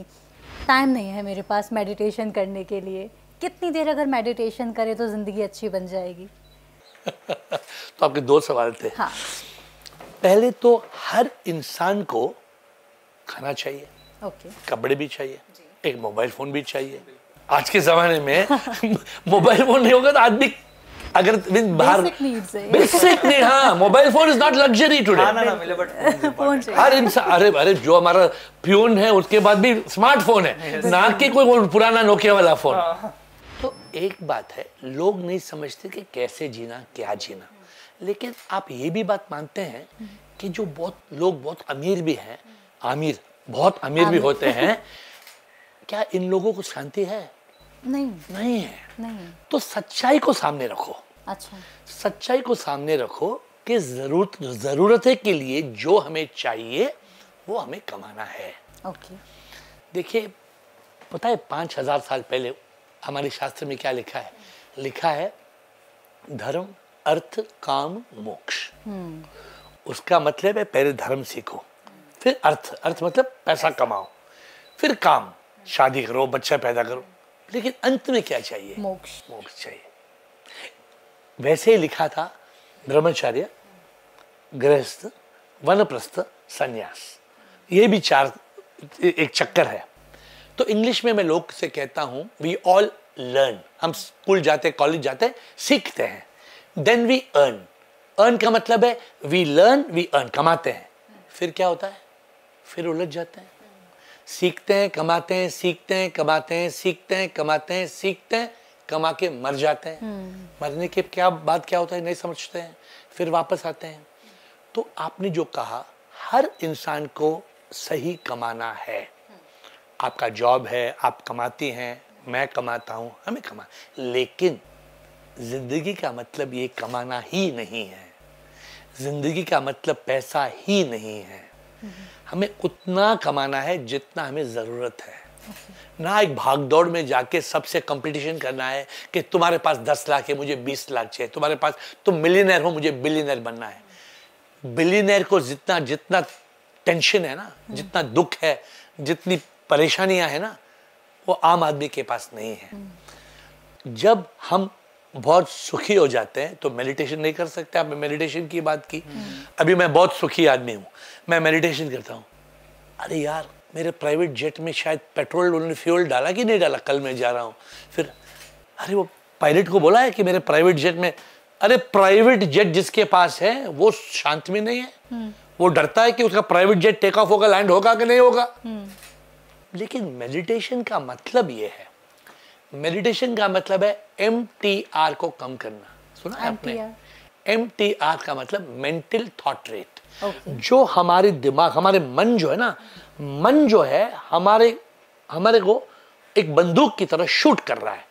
टाइम नहीं है मेरे पास मेडिटेशन करने के लिए, कितनी देर अगर मेडिटेशन करे तो ज़िंदगी अच्छी बन जाएगी? तो आपके दो सवाल थे। हाँ। पहले तो हर इंसान को खाना चाहिए, ओके। कपड़े भी चाहिए, एक मोबाइल फोन भी चाहिए। आज के जमाने में मोबाइल फोन नहीं होगा तो आदमी अगर बाहर बेसिक नहीं, हाँ, mobile phone is not luxury today. ना मिले बट फोन चाहिए हर इंसान, अरे जो हमारा प्यून है उसके बाद भी स्मार्टफोन है, ना कि कोई पुराना नोकिया वाला फोन। तो एक बात है, लोग नहीं समझते कि कैसे जीना, क्या जीना। लेकिन आप ये भी बात मानते हैं कि जो बहुत लोग बहुत अमीर भी हैं, बहुत अमीर भी होते हैं, क्या इन लोगों को शांति है? नहीं है। नहीं। तो सच्चाई को सामने रखो। अच्छा। सच्चाई को सामने रखो कि जरूरत के लिए जो हमें चाहिए वो हमें कमाना है। ओके। देखिए, पता है 5000 साल पहले हमारे शास्त्र में क्या लिखा है? लिखा है धर्म अर्थ काम मोक्ष। उसका मतलब है पहले धर्म सीखो, फिर अर्थ मतलब पैसा कमाओ, फिर काम, शादी करो, बच्चा पैदा करो, लेकिन अंत में क्या चाहिए? मोक्ष चाहिए। वैसे ही लिखा था ब्रह्मचर्य, गृहस्थ, वानप्रस्थ, संन्यास, ये भी चार एक चक्कर है। तो इंग्लिश में मैं लोग से कहता हूं वी ऑल लर्न, हम स्कूल जाते, कॉलेज जाते, सीखते हैं, देन वी अर्न का मतलब है वी लर्न, वी अर्न, कमाते हैं। फिर क्या होता है? फिर उलझ जाते हैं, सीखते हैं, कमाते हैं, सीखते हैं, कमाते हैं, सीखते हैं, कमाते हैं, सीखते हैं, कमा के मर जाते हैं। मरने के बाद क्या होता है नहीं समझते हैं, फिर वापस आते हैं। तो आपने जो कहा, हर इंसान को सही कमाना है। आपका जॉब है, आप कमाती हैं, मैं कमाता हूं, हमें कमा, लेकिन जिंदगी का मतलब ये कमाना ही नहीं है। जिंदगी का मतलब पैसा ही नहीं है। हमें उतना कमाना है जितना हमें जरूरत है। ना एक भागदौड़ में जाके सबसे कंपटीशन करना है कि तुम्हारे पास 10 लाख है, मुझे 20 लाख चाहिए, तुम्हारे पास, तुम मिलियनर हो, मुझे बिलियनर बनना है। बिलियनर को जितना टेंशन है ना, जितना दुख है, जितनी परेशानियां है ना, वो आम आदमी के पास नहीं है। जब हम बहुत सुखी हो जाते हैं तो मेडिटेशन नहीं कर सकते। आपने मेडिटेशन की बात की, अभी मैं बहुत सुखी आदमी हूँ, मैं मेडिटेशन करता हूँ। अरे यार, मेरे प्राइवेट जेट में शायद पेट्रोल, उन्होंने फ्यूल डाला कि नहीं डाला, कल मैं जा रहा हूँ। फिर अरे वो पायलट को बोला है कि मेरे प्राइवेट जेट में, अरे प्राइवेट जेट जिसके पास है वो शांत में नहीं है, वो डरता है कि उसका प्राइवेट जेट टेक ऑफ होगा, लैंड होगा कि नहीं होगा। लेकिन मेडिटेशन का मतलब ये है, मेडिटेशन का मतलब है MTR को कम करना। सुना है आपने? MTR का मतलब मेंटल थॉट रेट। जो हमारे दिमाग, हमारे मन जो है ना, मन जो है हमारे को एक बंदूक की तरह शूट कर रहा है।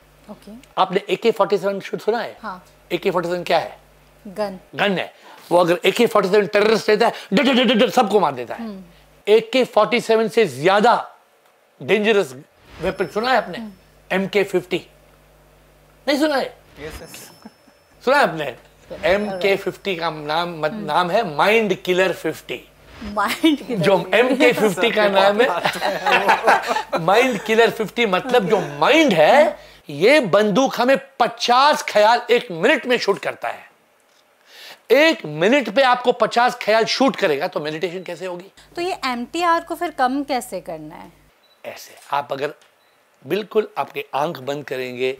आपने AK-47 शूट सुना है? हाँ। AK-47 क्या है? गन है। वो अगर AK-47 टेररिस्ट लेता है, सबको मार देता है। AK-47 से ज्यादा डेंजरस वेपन सुना है आपने? MK-50 नहीं सुना है? सुना है आपने? MK-50 का नाम है माइंड किलर 50। जो MK-50 का नाम है माइंड किलर 50, मतलब जो माइंड है, ये बंदूक हमें 50 ख्याल 1 मिनट में शूट करता है। 1 मिनट पे आपको 50 ख्याल शूट करेगा, तो मेडिटेशन कैसे होगी? तो ये MTR को फिर कम कैसे करना है? ऐसे आप अगर बिल्कुल आपके आंख बंद करेंगे,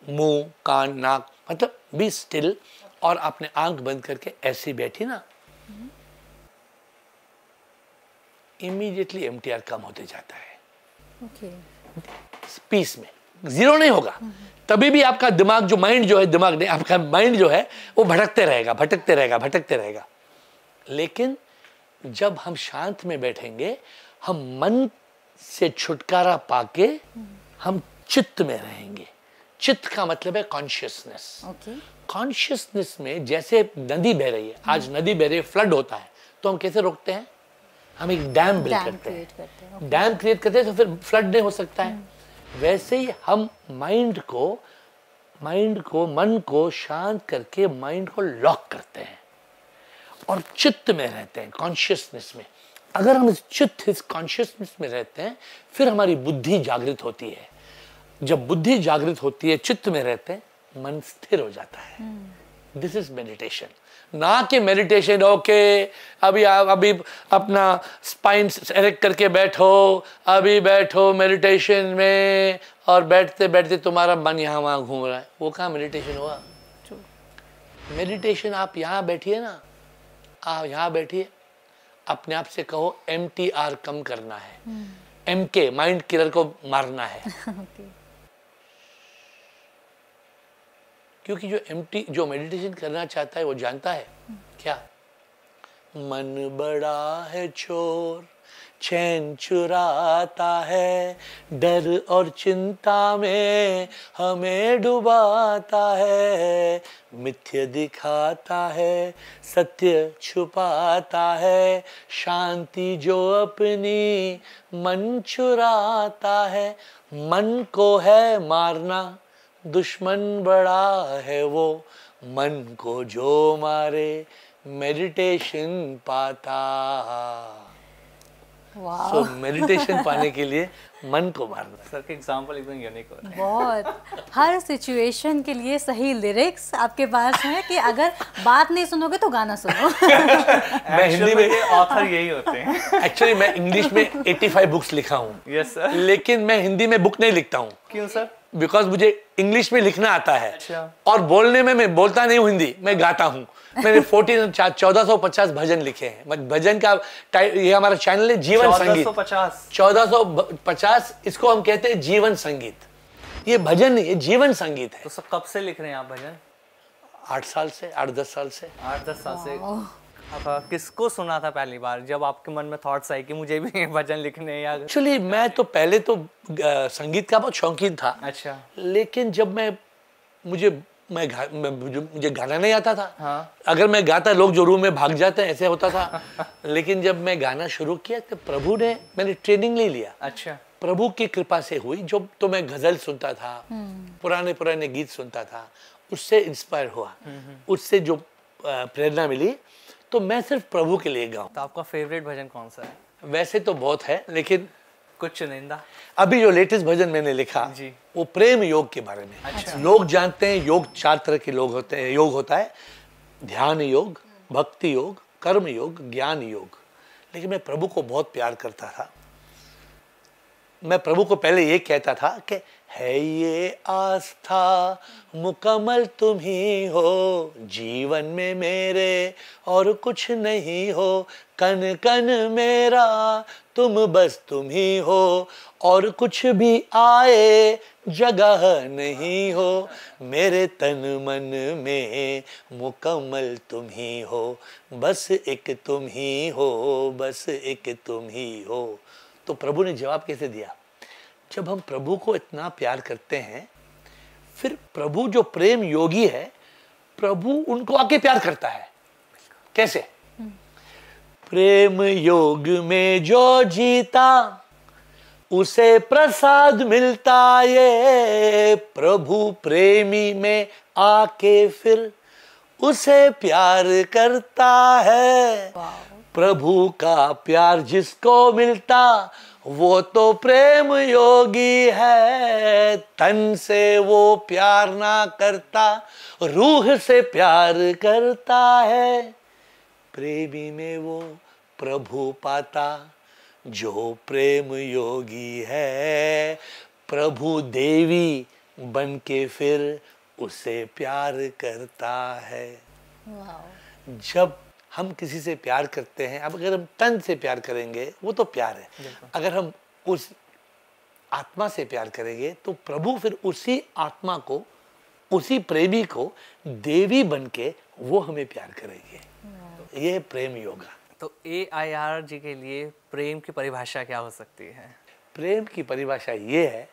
मुंह, कान, नाक, मतलब बी स्टिल, और आपने आंख बंद करके ऐसे बैठी ना, इमीडिएटली MTR कम होते जाता है। पीस में, जीरो नहीं होगा। तभी भी आपका दिमाग जो माइंड जो है, दिमाग नहीं, आपका माइंड जो है वो भटकते रहेगा, भटकते रहेगा, भटकते रहेगा। लेकिन जब हम शांत में बैठेंगे, हम मन से छुटकारा पाके हम चित्त में रहेंगे। चित्त का मतलब है कॉन्शियसनेस। कॉन्शियसनेस में जैसे नदी बह रही है, आज नदी बह रही है, फ्लड होता है, तो हम कैसे रोकते हैं? हम एक डैम बिल्ड करते हैं। डैम क्रिएट करते हैं तो फिर फ्लड नहीं हो सकता है। वैसे ही हम माइंड को मन को शांत करके माइंड को लॉक करते हैं और चित्त में रहते हैं, कॉन्शियसनेस में। अगर हम इस कॉन्शियसनेस में रहते हैं, फिर हमारी बुद्धि जागृत होती है। जब बुद्धि जागृत होती है, चित्त में रहते हैं, मन स्थिर हो जाता है। This is meditation. ना कि मेडिटेशन ओके अभी अपना स्पाइन एरेक्ट करके बैठो, अभी बैठो मेडिटेशन में, और बैठते बैठते तुम्हारा मन यहाँ वहाँ घूम रहा है, वो कहाँ मेडिटेशन हुआ? मेडिटेशन आप यहाँ बैठिए ना, आप यहाँ बैठिए, अपने आप से कहो MTR कम करना है, MK माइंड किलर को मारना है। क्योंकि जो मेडिटेशन करना चाहता है वो जानता है क्या? मन बड़ा है चोर, चैन चुराता है, डर और चिंता में हमें डुबाता है, मिथ्य दिखाता है, सत्य छुपाता है, शांति जो अपनी मन चुराता है। मन को है मारना, दुश्मन बड़ा है वो, मन को जो मारे मेडिटेशन पाता। सो मेडिटेशन पाने के लिए मन को मारना। सर के एग्जांपल एकदम यूनिक होते हैं। बहुत, हर सिचुएशन के लिए सही लिरिक्स आपके पास है कि अगर बात नहीं सुनोगे तो गाना सुनो। मैं हिंदी में ऑथर यही होते हैं। एक्चुअली मैं इंग्लिश में 85 बुक्स लिखा हूँ। Yes sir. लेकिन मैं हिंदी में बुक नहीं लिखता हूँ। क्यों सर? बिकॉज मुझे इंग्लिश में लिखना आता है। अच्छा। और बोलने में मैं बोलता नहीं हूँ हिंदी, मैं गाता हूँ। मैंने 1450 भजन लिखे हैं। भजन का ये हमारा चैनल है जीवन संगीत। 1450 इसको हम कहते हैं जीवन संगीत। ये भजन नहीं, ये जीवन संगीत है। तो सब कब से लिख रहे हैं आप भजन? 8 साल से, 8-10 साल से। 8-10 साल से। आप किसको सुना था पहली बार जब आपके मन में थॉट्स आए कि मुझे भी भजन लिखने? या एक्चुअली मैं तो पहले तो संगीत का बहुत शौकीन था। अच्छा। लेकिन जब मुझे गाना नहीं आता था। हाँ। अगर मैं गाता लोग जो रूम में भाग जाते हैं, ऐसे होता था। लेकिन जब मैं गाना शुरू किया तो प्रभु ने, मैंने ट्रेनिंग ले लिया। अच्छा। प्रभु की कृपा से हुई। जो तो मैं गजल सुनता था, पुराने गीत सुनता था, उससे इंस्पायर हुआ, उससे जो प्रेरणा मिली, तो मैं सिर्फ प्रभु के लिए गाऊं। तो आपका फेवरेट भजन कौन सा है? वैसे तो बहुत है, लेकिन कुछ चुनिंदा। अभी जो लेटेस्ट भजन मैंने लिखा जी, वो प्रेम योग के बारे में। अच्छा। लोग जानते हैं योग 4 तरह के लोग होते हैं। योग होता है ध्यान योग, भक्ति योग, कर्म योग, ज्ञान योग। लेकिन मैं प्रभु को बहुत प्यार करता था। मैं प्रभु को पहले ये कहता था कि है ये आस्था मुकम्मल तुम ही हो, जीवन में मेरे और कुछ नहीं हो, कन कन मेरा तुम बस तुम ही हो, और कुछ भी आए जगह नहीं हो, मेरे तन मन में मुकम्मल तुम ही हो, बस एक तुम ही हो, बस एक तुम ही हो। तो प्रभु ने जवाब कैसे दिया? जब हम प्रभु को इतना प्यार करते हैं, फिर प्रभु जो प्रेम योगी है, प्रभु उनको आके प्यार करता है। कैसे? प्रेम योग में जो जीता उसे प्रसाद मिलता, ये प्रभु प्रेमी में आके फिर उसे प्यार करता है। प्रभु का प्यार जिसको मिलता वो तो प्रेम योगी है। तन से वो प्यार ना करता, रूह से प्यार करता है। प्रेमी में वो प्रभु पाता जो प्रेम योगी है। प्रभु देवी बन के फिर उसे प्यार करता है। जब हम किसी से प्यार करते हैं, अब अगर हम तन से प्यार करेंगे वो तो प्यार है। अगर हम उस आत्मा से प्यार करेंगे तो प्रभु फिर उसी आत्मा को, उसी प्रेमी को देवी बन के वो हमें प्यार करेंगे। ये प्रेम योगा। तो AIR जी के लिए प्रेम की परिभाषा क्या हो सकती है? प्रेम की परिभाषा ये है,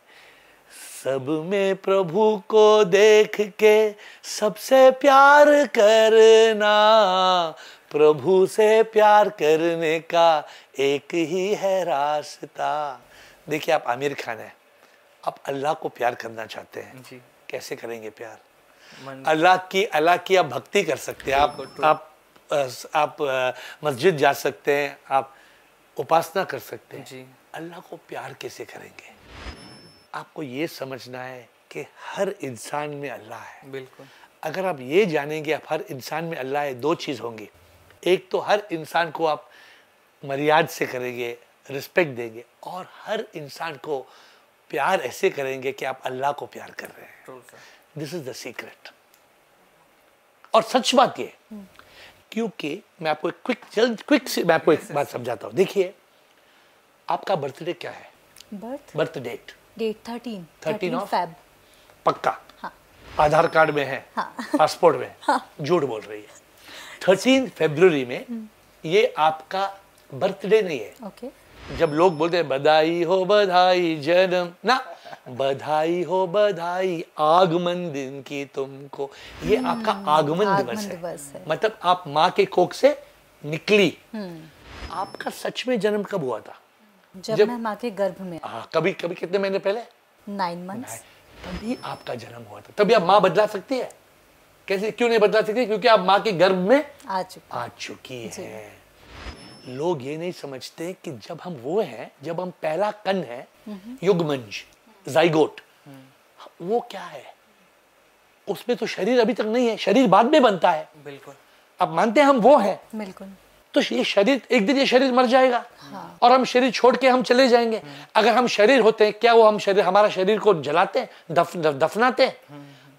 सब में प्रभु को देख के सबसे प्यार करना, प्रभु से प्यार करने का एक ही है रास्ता। देखिए, आप आमिर खान हैं, आप अल्लाह को प्यार करना चाहते हैं जी। कैसे करेंगे प्यार? अल्लाह की आप भक्ति कर सकते हैं, आप मस्जिद जा सकते हैं, आप उपासना कर सकते हैं जी। अल्लाह को प्यार कैसे करेंगे? आपको ये समझना है कि हर इंसान में अल्लाह है। बिल्कुल। अगर आप ये जानेंगे आप हर इंसान में अल्लाह है, दो चीज़ होंगी। एक तो हर इंसान को आप मर्याद से करेंगे, रिस्पेक्ट देंगे, और हर इंसान को प्यार ऐसे करेंगे कि आप अल्लाह को प्यार कर रहे हैं। This is the secret. और सच बात ये, क्योंकि मैं आपको मैं आपको एक बात समझाता हूँ। देखिए, आपका बर्थडे क्या है? Birth date 13 of Feb. पक्का? हाँ। आधार कार्ड में है? हाँ। पासपोर्ट में? हाँ। झूठ बोल रही है। 13 फरवरी में ये आपका बर्थडे नहीं है। ओके। जब लोग बोलते हैं बधाई हो बधाई जन्म, ना, बधाई हो बधाई आगमन दिन की तुमको, ये आपका आगमन दिवस है। मतलब आप माँ के कोख से निकली। आपका सच में जन्म कब हुआ था? जब मैं माँ के गर्भ में। कभी कितने महीने पहले? 9 मंथ्स। तभी आपका जन्म हुआ था। तभी आप माँ बदला सकती है? कैसे, क्यों नहीं बदला सकती? क्योंकि आप माँ के गर्भ में आ चुकी है। लोग ये नहीं समझते कि जब हम वो हैं, जब हम पहला कण है, युग्मंज, जाइगोट, वो क्या है? उसमें तो शरीर अभी तक नहीं है, शरीर बाद में बनता है। बिल्कुल। आप मानते हैं हम वो हैं? बिल्कुल। तो ये शरीर, एक दिन ये शरीर मर जाएगा। हाँ। और हम शरीर छोड़ के हम चले जाएंगे। अगर हम शरीर होते हैं, क्या वो हम शरीर, हमारा शरीर को जलाते हैं, दफनाते हैं?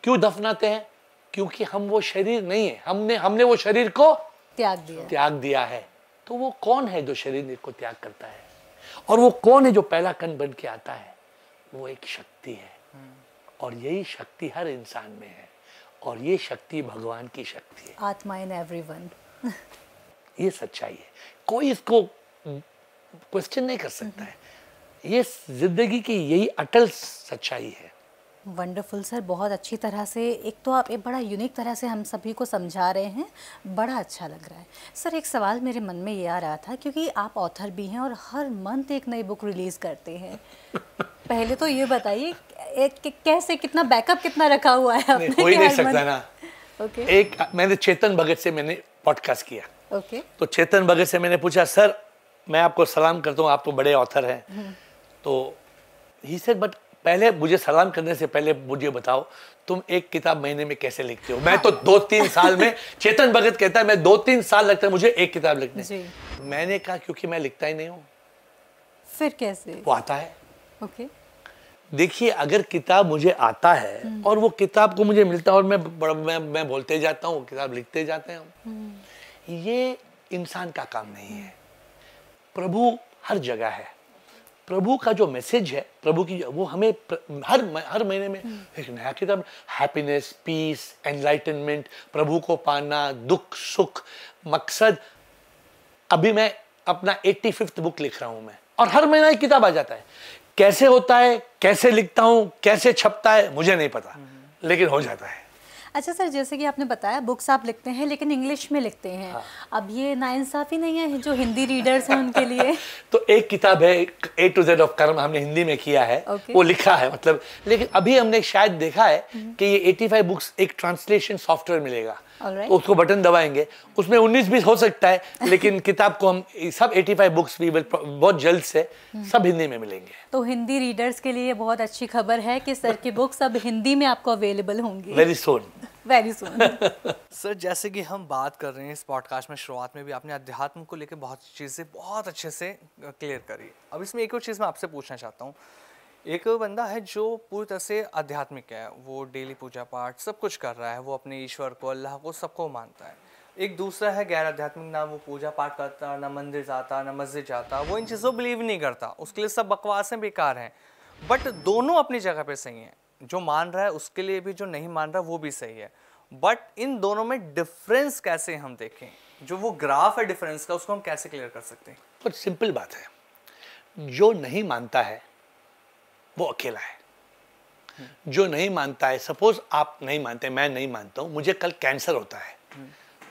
क्यों दफनाते हैं? क्योंकि हम वो शरीर नहीं है, हमने वो शरीर को त्याग दिया है। तो वो कौन है जो शरीर को त्याग करता है? और वो कौन है जो पहला कण बन के आता है? वो एक शक्ति है, और यही शक्ति हर इंसान में है, और ये शक्ति भगवान की शक्ति है। आत्मा इन एवरीवन। ये सच्चाई है, कोई इसको क्वेश्चन नहीं कर सकता है। ये जिंदगी की यही अटल सच्चाई है। वंडरफुल सर, बहुत अच्छी तरह से, एक तो आप एक बड़ा यूनिक तरह से हम सभी को समझा रहे हैं, बड़ा अच्छा लग रहा है। सर, एक सवाल मेरे मन में ये आ रहा था, क्योंकि आप ऑथर भी हैं और हर मंथ एक नई बुक रिलीज़ करते हैं। पहले तो ये बताइए कैसे, कितना बैकअप कितना रखा हुआ है आपने? कोई नहीं सकता ना। ओके। एक मैंने चेतन भगत से मैंने पॉडकास्ट किया। ओके। तो चेतन भगत से मैंने पूछा, सर मैं आपको सलाम करता हूँ, आप तो बड़े ऑथर हैं। तो ही सेड, बट पहले मुझे सलाम करने से पहले मुझे बताओ तुम एक किताब महीने में कैसे लिखते हो? मैं तो 2-3 साल में, चेतन भगत कहता है मैं 2-3 साल लगता है मुझे एक किताब लिखने। मैंने कहा क्योंकि मैं लिखता ही नहीं हूँ। फिर कैसे? वो आता है। ओके। देखिए, अगर किताब मुझे आता है और वो किताब को मुझे मिलता है और मैं बोलते जाता हूँ, किताब लिखते जाते हैं, ये इंसान का काम नहीं है। प्रभु हर जगह है। प्रभु का जो मैसेज है, प्रभु की, वो हमें हर महीने में एक नया किताब, हैप्पीनेस, पीस, एनलाइटनमेंट, प्रभु को पाना, दुख सुख, मकसद। अभी मैं अपना 85th बुक लिख रहा हूं मैं, और हर महीना एक किताब आ जाता है। कैसे होता है, कैसे लिखता हूं, कैसे छपता है, मुझे नहीं पता, लेकिन हो जाता है। अच्छा सर, जैसे कि आपने बताया बुक्स आप लिखते हैं लेकिन इंग्लिश में लिखते हैं। हाँ। अब ये नाइंसाफी नहीं है जो हिंदी रीडर्स हैं उनके लिए? तो एक किताब है A to Z ऑफ कर्म, हमने हिंदी में किया है। वो लिखा है, मतलब, लेकिन अभी हमने शायद देखा है कि ये 85 बुक्स एक ट्रांसलेशन सॉफ्टवेयर मिलेगा। तो उसको बटन दबाएंगे, उसमें 19-20 हो सकता है, लेकिन किताब को हम सब 85 बुक्स भी बहुत जल्द से सब हिंदी में मिलेंगे। तो हिंदी रीडर्स के लिए बहुत अच्छी खबर है कि सर की बुक्स अब हिंदी में आपको अवेलेबल होंगी वेरी सून। सर, जैसे कि हम बात कर रहे हैं इस पॉडकास्ट में, शुरुआत में भी आपने अध्यात्म को लेकर बहुत चीज़ें बहुत अच्छे से क्लियर करी। अब इसमें एक और चीज़ मैं आपसे पूछना चाहता हूँ। एक बंदा है जो पूरी तरह से आध्यात्मिक है, वो डेली पूजा पाठ सब कुछ कर रहा है, वो अपने ईश्वर को, अल्लाह को, सबको मानता है। एक दूसरा है गैर आध्यात्मिक, ना वो पूजा पाठ करता, ना मंदिर जाता, ना मस्जिद जाता, वो इन चीज़ों बिलीव नहीं करता, उसके लिए सब बकवासें बेकार हैं। बट दोनों अपनी जगह पे सही हैं, जो मान रहा है उसके लिए भी, जो नहीं मान रहा वो भी सही है। बट इन दोनों में डिफरेंस कैसे हम देखें, जो वो ग्राफ है डिफरेंस का, उसको हम कैसे क्लियर कर सकते हैं? बहुत सिंपल बात है, जो नहीं मानता है वो अकेला है। जो नहीं मानता है, सपोज आप नहीं मानते, मैं नहीं मानता हूँ, मुझे कल कैंसर होता है,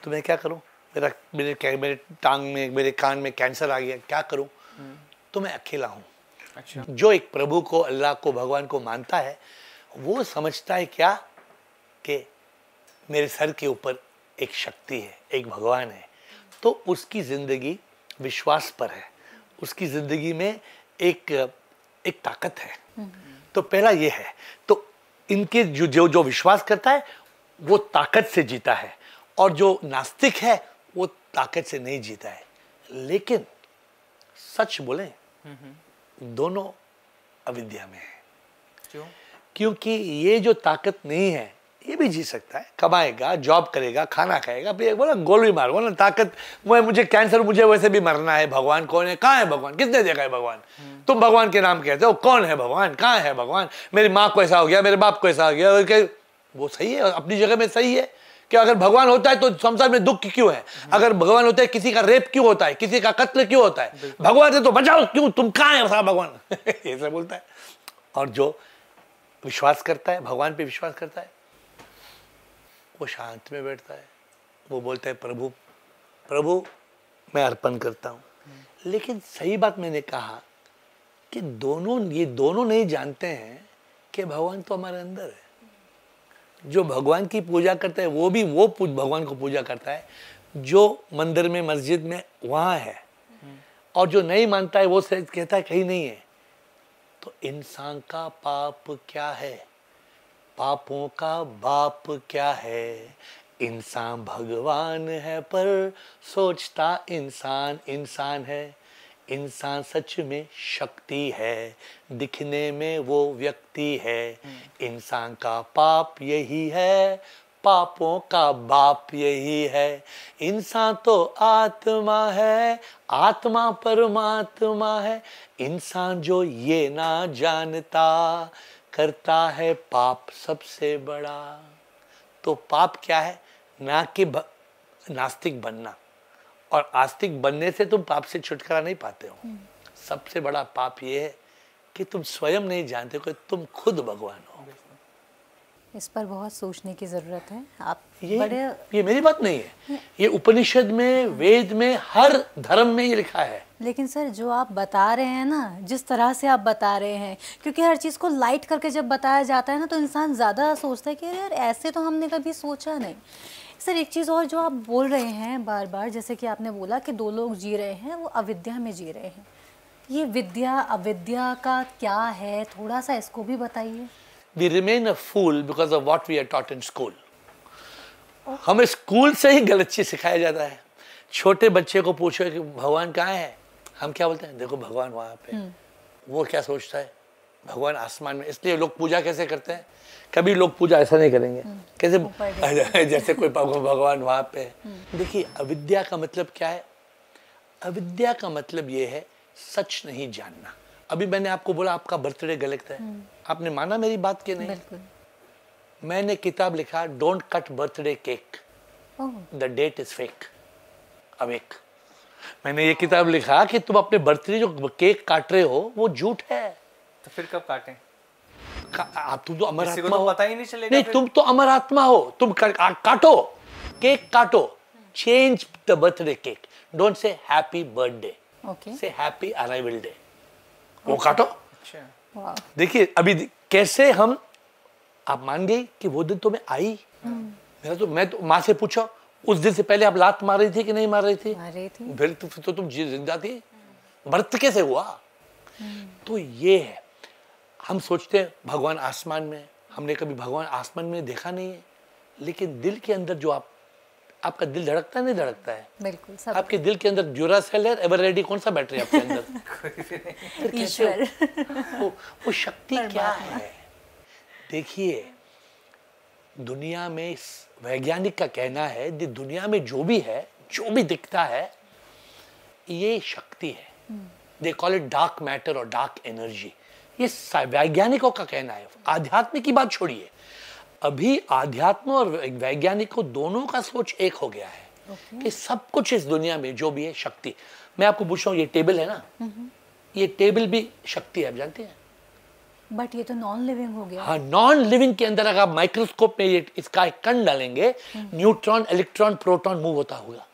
तो मैं क्या करूँ? मेरे टांग में, मेरे कान में कैंसर आ गया, क्या करूँ? तो मैं अकेला हूँ। अच्छा। जो एक प्रभु को, अल्लाह को, भगवान को मानता है, वो समझता है क्या कि मेरे सर के ऊपर एक शक्ति है, एक भगवान है, तो उसकी जिंदगी विश्वास पर है, उसकी जिंदगी में एक ताकत है। तो पहला ये है, तो इनके जो विश्वास करता है वो ताकत से जीता है, और जो नास्तिक है वो ताकत से नहीं जीता है। लेकिन सच बोले, दोनों अविद्या में है। क्यों? क्योंकि ये जो ताकत नहीं है, ये भी जी सकता है, कमाएगा, जॉब करेगा, खाना खाएगा, फिर बोला गोल भी मारो ना, ताकत मुझे कैंसर, मुझे वैसे भी मरना है, भगवान कौन है? कहाँ है भगवान? किसने देखा है भगवान? तुम भगवान के नाम कहते हो, कौन है भगवान? कहाँ है भगवान? मेरी माँ को ऐसा हो गया, मेरे बाप को ऐसा हो गया, वो सही है, अपनी जगह में सही है कि अगर भगवान होता है तो संसार में दुख क्यों है? अगर भगवान होता है, किसी का रेप क्यों होता है, किसी का कत्ल क्यों होता है? भगवान से तो बचाओ, क्यों? तुम कहाँ है भगवान? ऐसा बोलता है। और जो विश्वास करता है, भगवान पे विश्वास करता है, वो शांत में बैठता है, वो बोलता है प्रभु प्रभु मैं अर्पण करता हूँ। लेकिन सही बात मैंने कहा कि ये दोनों नहीं जानते हैं कि भगवान तो हमारे अंदर है। जो भगवान की पूजा करता है वो भगवान को पूजा करता है, जो मंदिर में, मस्जिद में वहाँ है, और जो नहीं मानता है वो कहता है कहीं नहीं है। तो इंसान का पाप क्या है? पापों का बाप क्या है? इंसान भगवान है पर सोचता इंसान है। इंसान सच में शक्ति है, दिखने में वो व्यक्ति है। इंसान का पाप यही है, पापों का बाप यही है। इंसान तो आत्मा है, आत्मा परमात्मा है। इंसान जो ये ना जानता, करता है पाप सबसे बड़ा। तो पाप क्या है? ना कि नास्तिक बनना, और आस्तिक बनने से तुम पाप से छुटकारा नहीं पाते हो। सबसे बड़ा पाप ये है कि तुम स्वयं नहीं जानते हो कि तुम खुद भगवान हो। इस पर बहुत सोचने की ज़रूरत है। आप ये मेरी बात नहीं है, ये उपनिषद में, वेद में, हर धर्म में ये लिखा है। लेकिन सर जो आप बता रहे हैं ना, जिस तरह से आप बता रहे हैं, क्योंकि हर चीज़ को लाइट करके जब बताया जाता है ना, तो इंसान ज़्यादा सोचता है कि यार ऐसे तो हमने कभी सोचा नहीं। सर एक चीज़ और जो आप बोल रहे हैं बार बार, जैसे कि आपने बोला कि दो लोग जी रहे हैं, वो अविद्या में जी रहे हैं। ये विद्या अविद्या का क्या है, थोड़ा सा इसको भी बताइए। We remain a fool because of what we are taught in school. हमें स्कूल से ही गलत चीज सिखाया जाता है। छोटे बच्चे को पूछो कि भगवान कहाँ है, हम क्या बोलते हैं? देखो भगवान वहाँ पे। वो क्या सोचता है? भगवान आसमान में। इसलिए लोग पूजा कैसे करते हैं? कभी लोग पूजा ऐसा नहीं करेंगे, कैसे जैसे कोई भगवान वहाँ पे है। देखिए अविद्या का मतलब क्या है? अविद्या का मतलब ये है सच नहीं जानना। अभी मैंने आपको बोला आपका बर्थडे गलत है, आपने माना मेरी बात के नहीं? बिल्कुल। मैंने किताब लिखा don't cut birthday cake, the date is fake, awake. मैंने ये किताब लिखा कि तुम अपने बर्थडे जो केक काट रहे हो वो झूठ है। तो फिर कब काटें? तुम तो अमर आत्मा तो हो। पता ही नहीं चलेगा। नहीं, तुम तो अमर आत्मा हो, तुम काटो, केक काटो। Change the birthday cake, don't say happy birthday, से हैप्पी अराइवल डे। वो काटो। अच्छा। देखिए अभी कैसे हम, आप मान गई कि वो दिन तुम्हें आई। मैं तो माँ से पूछो, उस दिन से पहले आप लात मार रही थी कि नहीं मार रही थी? मार रही थी। फिर तो तुम जिंदा थी, बर्थ कैसे हुआ? तो ये है, हम सोचते हैं भगवान आसमान में, हमने कभी भगवान आसमान में देखा नहीं है। लेकिन दिल के अंदर जो आपका दिल धड़कता है, नहीं धड़कता है? बिल्कुल। सब आपके दिल के अंदर ड्यूरासेल है, एवर रेडी, कौन सा बैटरी आपके अंदर? ईश्वर। वो शक्ति क्या है? देखिए दुनिया में वैज्ञानिक का कहना है कि दुनिया में जो भी है, जो भी दिखता है, ये शक्ति है। They call it dark matter और डार्क एनर्जी। ये वैज्ञानिकों का कहना है। आध्यात्म की बात छोड़िए, अभी आध्यात्म और वैज्ञानिकों दोनों का सोच एक हो गया है कि सब कुछ इस दुनिया में जो भी है शक्ति। मैं आपको पूछ रहा हूँ, ये टेबल है ना, ये टेबल भी शक्ति है, आप जानते हैं? बट ये तो नॉन लिविंग हो गया। हाँ, नॉन लिविंग के अंदर अगर आप माइक्रोस्कोप में ये इसका एक कण डालेंगे, न्यूट्रॉन, इलेक्ट्रॉन, प्रोटॉन मूव होता होगा।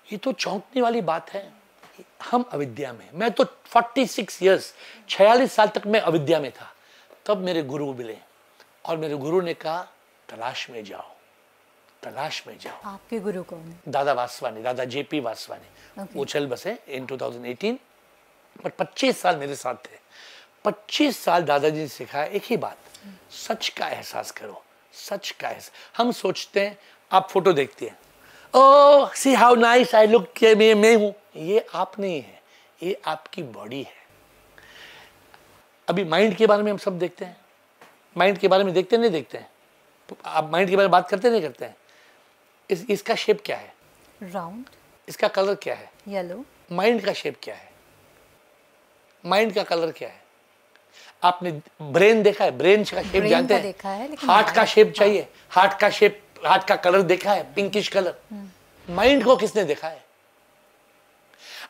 ये तो चौंकने वाली बात है। हम अविद्या में, मैं तो 46 इयर्स, 46 साल तक मैं अविद्या में था। तब मेरे गुरु मिले और मेरे गुरु ने कहा तलाश में जाओ, तलाश में जाओ। आपके गुरु कौन है? दादा वासवानी, दादा जेपी वासवानी। वो चल बसे इन 2018, बट 25 साल मेरे साथ थे। 25 साल दादाजी ने सिखाया एक ही बात, सच का एहसास करो, सच का एहसास। हम सोचते हैं, आप फोटो देखते हैं, oh see how nice I look, के मैं हूं। ये आप नहीं है, ये आपकी बॉडी है। अभी माइंड के बारे में हम सब देखते हैं, माइंड के बारे में देखते नहीं देखते हैं? आप माइंड के बारे में बात करते नहीं करते हैं? इसका शेप क्या है? राउंड। इसका कलर क्या है? येलो। माइंड का शेप क्या है? माइंड का कलर क्या है? आपने ब्रेन देखा है? ब्रेन का शेप जानते हैं? देखा है, लेकिन हार्ट का शेप चाहिए, हार्ट का शेप, हार्ट का कलर देखा है? Pinkish colour. माइंड को किसने देखा है?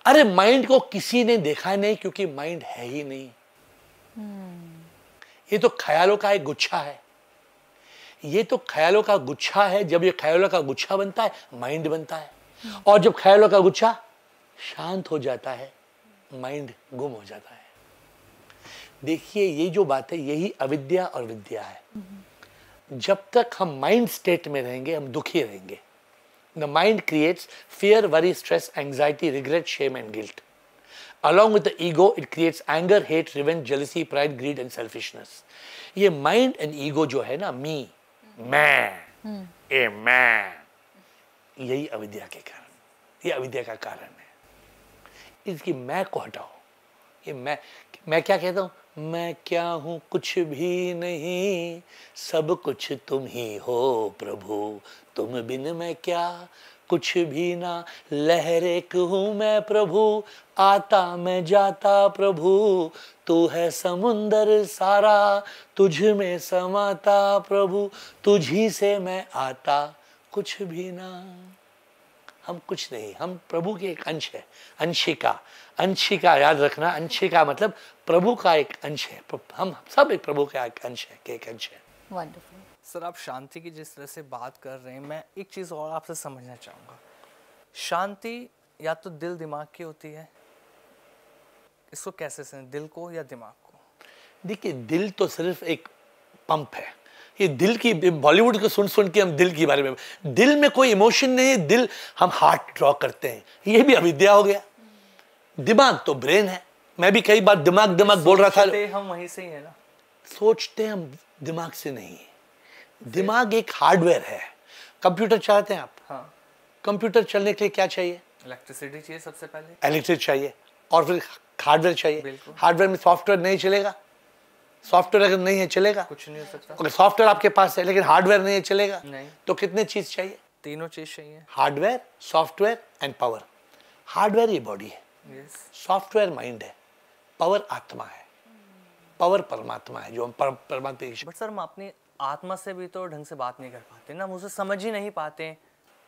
अरे माइंड को किसी ने देखा नहीं, क्योंकि माइंड है ही नहीं। ये तो ख्यालों का एक गुच्छा है, ये तो ख्यालों का गुच्छा है। जब ये ख्यालों का गुच्छा बनता है, माइंड बनता है। और जब ख्यालों का गुच्छा शांत हो जाता है, माइंड गुम हो जाता है। देखिए, ये जो बात है, यही अविद्या और विद्या है। जब तक हम माइंड स्टेट में रहेंगे, हम दुखी रहेंगे। The mind creates fear, worry, stress, anxiety, regret, shame and guilt. Along with the ego, it creates anger, hate, revenge, jealousy, pride, greed and selfishness. ये माइंड एंड ईगो जो है ना, मी, मैं, यही अविद्या के कारण, ये अविद्या का कारण है। इसकी मैं को हटाओ। ये मैं क्या कहता हूँ? मैं क्या हूँ? कुछ भी नहीं, सब कुछ तुम ही हो प्रभु, तुम बिन मैं क्या, कुछ भी ना। लहर एक हूँ मैं प्रभु, आता मैं जाता प्रभु, तू है समुंदर सारा, तुझ में समाता प्रभु, तुझी से मैं आता, कुछ भी ना। हम कुछ नहीं, हम प्रभु के एक अंश है। अंशिका, अंशिका याद रखना, अंशिका मतलब प्रभु का एक अंश है। हम सब एक प्रभु का एक अंश है, एक अंश है। वंडरफुल। सर, आप शांति की जिस तरह से बात कर रहे हैं, मैं एक चीज़ और आपसे समझना चाहूँगा। शांति या तो दिल दिमाग की होती है, इसको कैसे समझें, दिल को या दिमाग को? देखिए, दिल तो सिर्फ एक पंप है। ये दिल की, बॉलीवुड को सुन सुन के हम दिल के बारे में, दिल में कोई इमोशन नहीं है। दिल, हम हार्ट ड्रॉ करते हैं, ये भी अविद्या हो गया। दिमाग तो ब्रेन है। मैं भी कई बार दिमाग बोल रहा था। हम वहीं से ही है ना, सोचते हम दिमाग से नहीं। दिमाग एक हार्डवेयर है। कंप्यूटर चाहते हैं आप? हाँ। कंप्यूटर चलने के लिए क्या चाहिए? इलेक्ट्रिसिटी चाहिए सबसे पहले, इलेक्ट्रिक चाहिए, और फिर हार्डवेयर चाहिए। हार्डवेयर में सॉफ्टवेयर नहीं चलेगा। सॉफ्टवेयर अगर नहीं है, चलेगा कुछ नहीं हो सकता। अगर सॉफ्टवेयर आपके पास है लेकिन हार्डवेयर नहीं है, चलेगा नहीं। तो कितने चीज चाहिए? तीनों चीज चाहिए, hardware, software and power. Hardware ये बॉडी है, सॉफ्टवेयर माइंड है, पावर आत्मा है, पावर परमात्मा है, जो हम परमात्मा की। बट सर, हम अपनी आत्मा से भी तो ढंग से बात नहीं कर पाते ना, मुझे समझ ही नहीं पाते,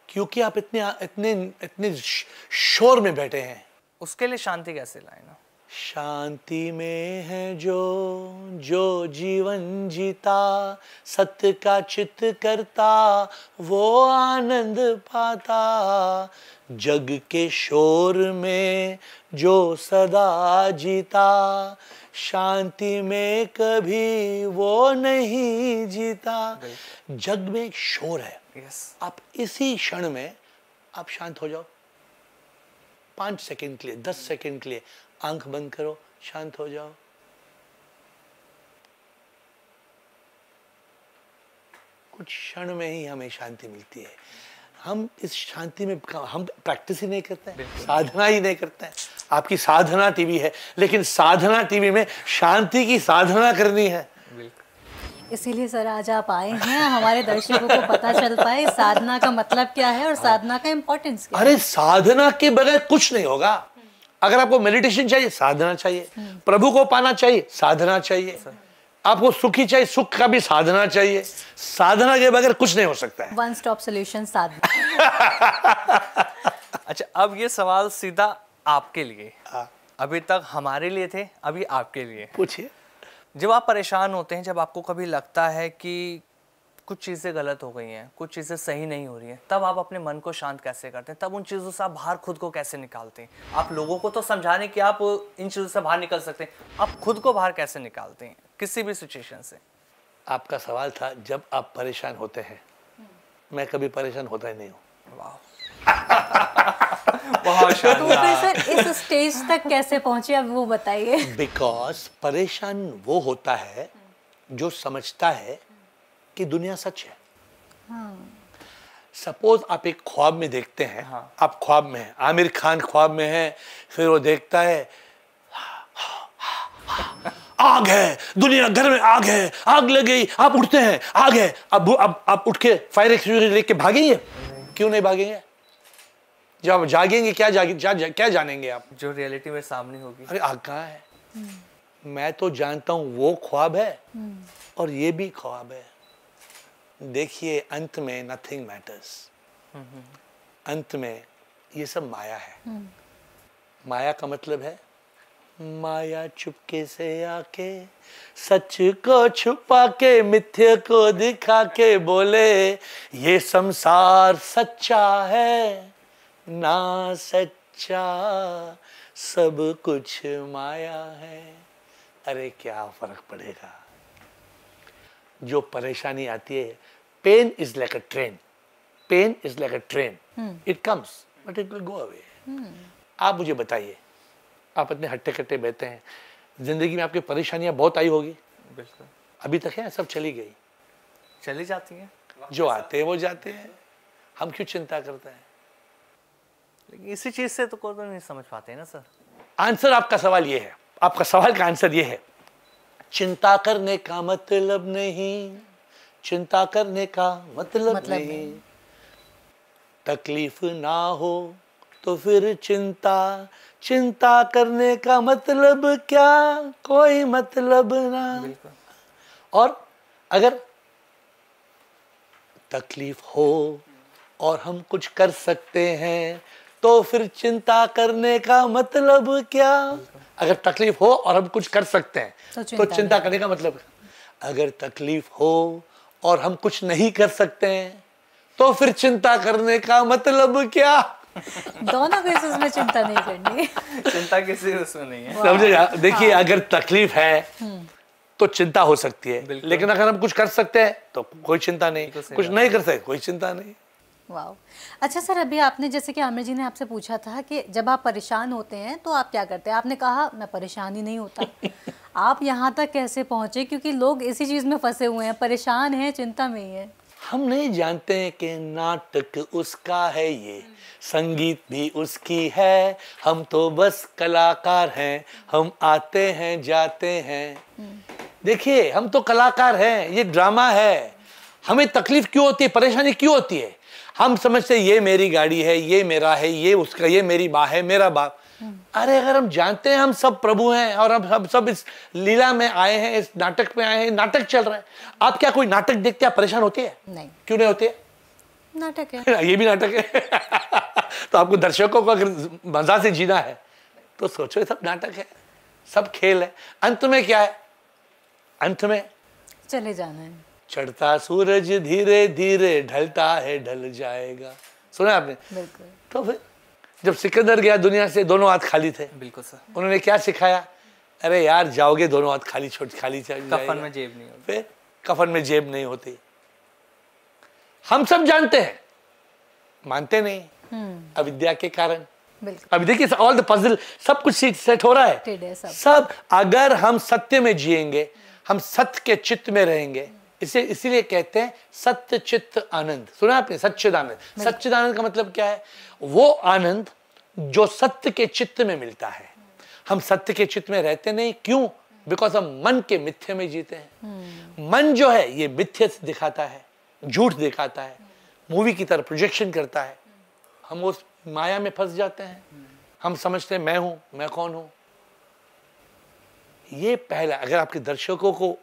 क्योंकि आप इतने शोर में बैठे हैं। उसके लिए शांति कैसे लाए ना? शांति में है जो जीवन जीता, सत्य का चित करता, वो आनंद पाता। जग के शोर में जो सदा जीता, शांति में कभी वो नहीं जीता। जग में एक शोर है। आप इसी क्षण में आप शांत हो जाओ। 5 सेकंड के लिए, 10 सेकंड के लिए आंख बंद करो, शांत हो जाओ। कुछ क्षण में ही हमें शांति मिलती है। हम इस शांति में हम प्रैक्टिस ही नहीं करते हैं, साधना ही नहीं करते हैं। आपकी साधना टीवी है, लेकिन साधना टीवी में शांति की साधना करनी है। इसीलिए सर आज आप आए हैं, हमारे दर्शकों को पता चल पाए साधना का मतलब क्या है और साधना का इम्पोर्टेंस क्या है। अरे साधना के बगैर कुछ नहीं होगा। अगर आपको मेडिटेशन चाहिए, साधना चाहिए। प्रभु को पाना चाहिए, साधना चाहिए। आपको सुखी चाहिए, सुख का भी साधना चाहिए। साधना के बगैर कुछ नहीं हो सकता है। वन स्टॉप सॉल्यूशन साधना। अच्छा, अब ये सवाल सीधा आपके लिए। अभी तक हमारे लिए थे, अभी आपके लिए। पूछिए। जब आप परेशान होते हैं, जब आपको कभी लगता है कि कुछ चीज़ें गलत हो गई हैं, कुछ चीज़ें सही नहीं हो रही हैं, तब आप अपने मन को शांत कैसे करते हैं? तब उन चीज़ों से आप बाहर खुद को कैसे निकालते हैं? आप लोगों को तो समझाने कि आप इन चीज़ों से बाहर निकल सकते हैं, आप खुद को बाहर कैसे निकालते हैं किसी भी सिचुएशन से? आपका सवाल था जब आप परेशान होते हैं। मैं कभी परेशान होता ही नहीं हूँ। वाह, बहुत तो शानदार। फिर सर इस स्टेज तक कैसे पहुंचे, अब वो बताइए। बिकॉज परेशान वो होता है जो समझता है कि दुनिया सच है। सपोज आप एक ख्वाब में देखते हैं। आप ख्वाब में हैं, आमिर खान ख्वाब में है, फिर वो देखता है आग है, दुनिया घर में आग है, आग लग गई। आप उठते हैं, आग है। अब आप उठ के फायर एक्सटिंग्विशर लेके भागेंगे? क्यों नहीं भागेंगे? जब आप जागेंगे क्या जानेंगे आप? जो रियलिटी में सामने होगी। अरे आग कहाँ है? मैं तो जानता हूं वो ख्वाब है और ये भी ख्वाब है। देखिए, अंत में नथिंग मैटर्स। अंत में ये सब माया है। माया का मतलब है माया चुपके से आके सच को छुपा के मिथ्य को दिखा के बोले ये संसार सच्चा है ना सच्चा, सब कुछ माया है। अरे क्या फर्क पड़ेगा? जो परेशानी आती है, pain is like a train, pain is like a train, it comes but it will go away. आप मुझे बताइए, आप इतने हट्टे कट्टे बहते हैं, जिंदगी में आपकी परेशानियां बहुत आई होगी। बिल्कुल। अभी तक है, सब चली गई, चली जाती हैं। जो आते हैं वो जाते हैं। हम क्यों चिंता करते हैं? लेकिन इसी चीज से तो कोई तो नहीं समझ पाते हैं ना सर। आंसर आपका सवाल ये है, आपका सवाल का आंसर ये है, चिंता करने का मतलब नहीं, चिंता करने का मतलब नहीं। तकलीफ ना हो तो फिर चिंता, चिंता करने का मतलब क्या, कोई मतलब ना। और अगर तकलीफ हो और हम कुछ कर सकते हैं तो फिर चिंता करने का मतलब क्या? अगर तकलीफ हो और हम कुछ कर सकते हैं तो चिंता करने का मतलब, अगर तकलीफ हो और हम कुछ नहीं कर सकते हैं तो फिर चिंता करने का मतलब क्या? दोनों केसेस में चिंता नहीं करनी। चिंता किसी उसमें नहीं है। समझे? देखिए, अगर तकलीफ है तो चिंता हो सकती है, लेकिन अगर हम कुछ कर सकते हैं तो कोई चिंता नहीं, कुछ नहीं कर सकते कोई चिंता नहीं। वाह। अच्छा सर, अभी आपने जैसे कि आमिर जी ने आपसे पूछा था कि जब आप परेशान होते हैं तो आप क्या करते हैं, आपने कहा मैं परेशान ही नहीं होता। आप यहाँ तक कैसे पहुँचे? क्योंकि लोग इसी चीज़ में फंसे हुए हैं, परेशान हैं, चिंता में ही है। हम नहीं जानते हैं कि नाटक उसका है, ये संगीत भी उसकी है, हम तो बस कलाकार हैं, हम आते हैं जाते हैं। देखिए, हम तो कलाकार हैं, ये ड्रामा है। हमें तकलीफ क्यों होती है, परेशानी क्यों होती है? हम समझते ये मेरी गाड़ी है, ये मेरा है, ये उसका, ये मेरी माँ है, मेरा बाप। अरे अगर हम जानते हैं हम सब प्रभु हैं और हम सब इस लीला में आए हैं, इस नाटक में आए हैं, नाटक चल रहा है। आप क्या कोई नाटक देखते आप परेशान होते हैं? नहीं। क्यों नहीं होते? नाटक है। ये भी नाटक है। तो आपको दर्शकों को अगर मजा से जीना है तो सोचो ये सब नाटक है, सब खेल है। अंत में क्या है? अंत में चले जाना है। चढ़ता सूरज धीरे धीरे ढलता है, ढल जाएगा। सुना आपने? बिल्कुल। तो फिर जब सिकंदर गया दुनिया से, दोनों हाथ खाली थे। बिल्कुल सर। उन्होंने क्या सिखाया? अरे यार, जाओगे दोनों हाथ खाली, खाली कफन में जेब नहीं होती। फिर कफन में जेब नहीं होती। हम सब जानते हैं, मानते नहीं, अविद्या के कारण। अभी देखिए, ऑल द पजल, सब कुछ सेट हो रहा है सब। अगर हम सत्य में जिएंगे, हम सत्य के चित्त में रहेंगे, इसीलिए कहते हैं सत्य चित्त आनंद। सुना आपने? सच्चिदानंद। सच्चिदानंद का मतलब क्या है? वो आनंद जो सत्य के चित्त में मिलता है। हम सत्य के चित्त में रहते नहीं, क्यों? बिकॉज हम मन के मिथ्य में जीते हैं। मन जो है ये मिथ्य दिखाता है, झूठ दिखाता है, मूवी की तरह प्रोजेक्शन करता है। हम उस माया में फंस जाते हैं, हम समझते हैं मैं हूं, मैं कौन हूं। ये पहला, अगर आपके दर्शकों को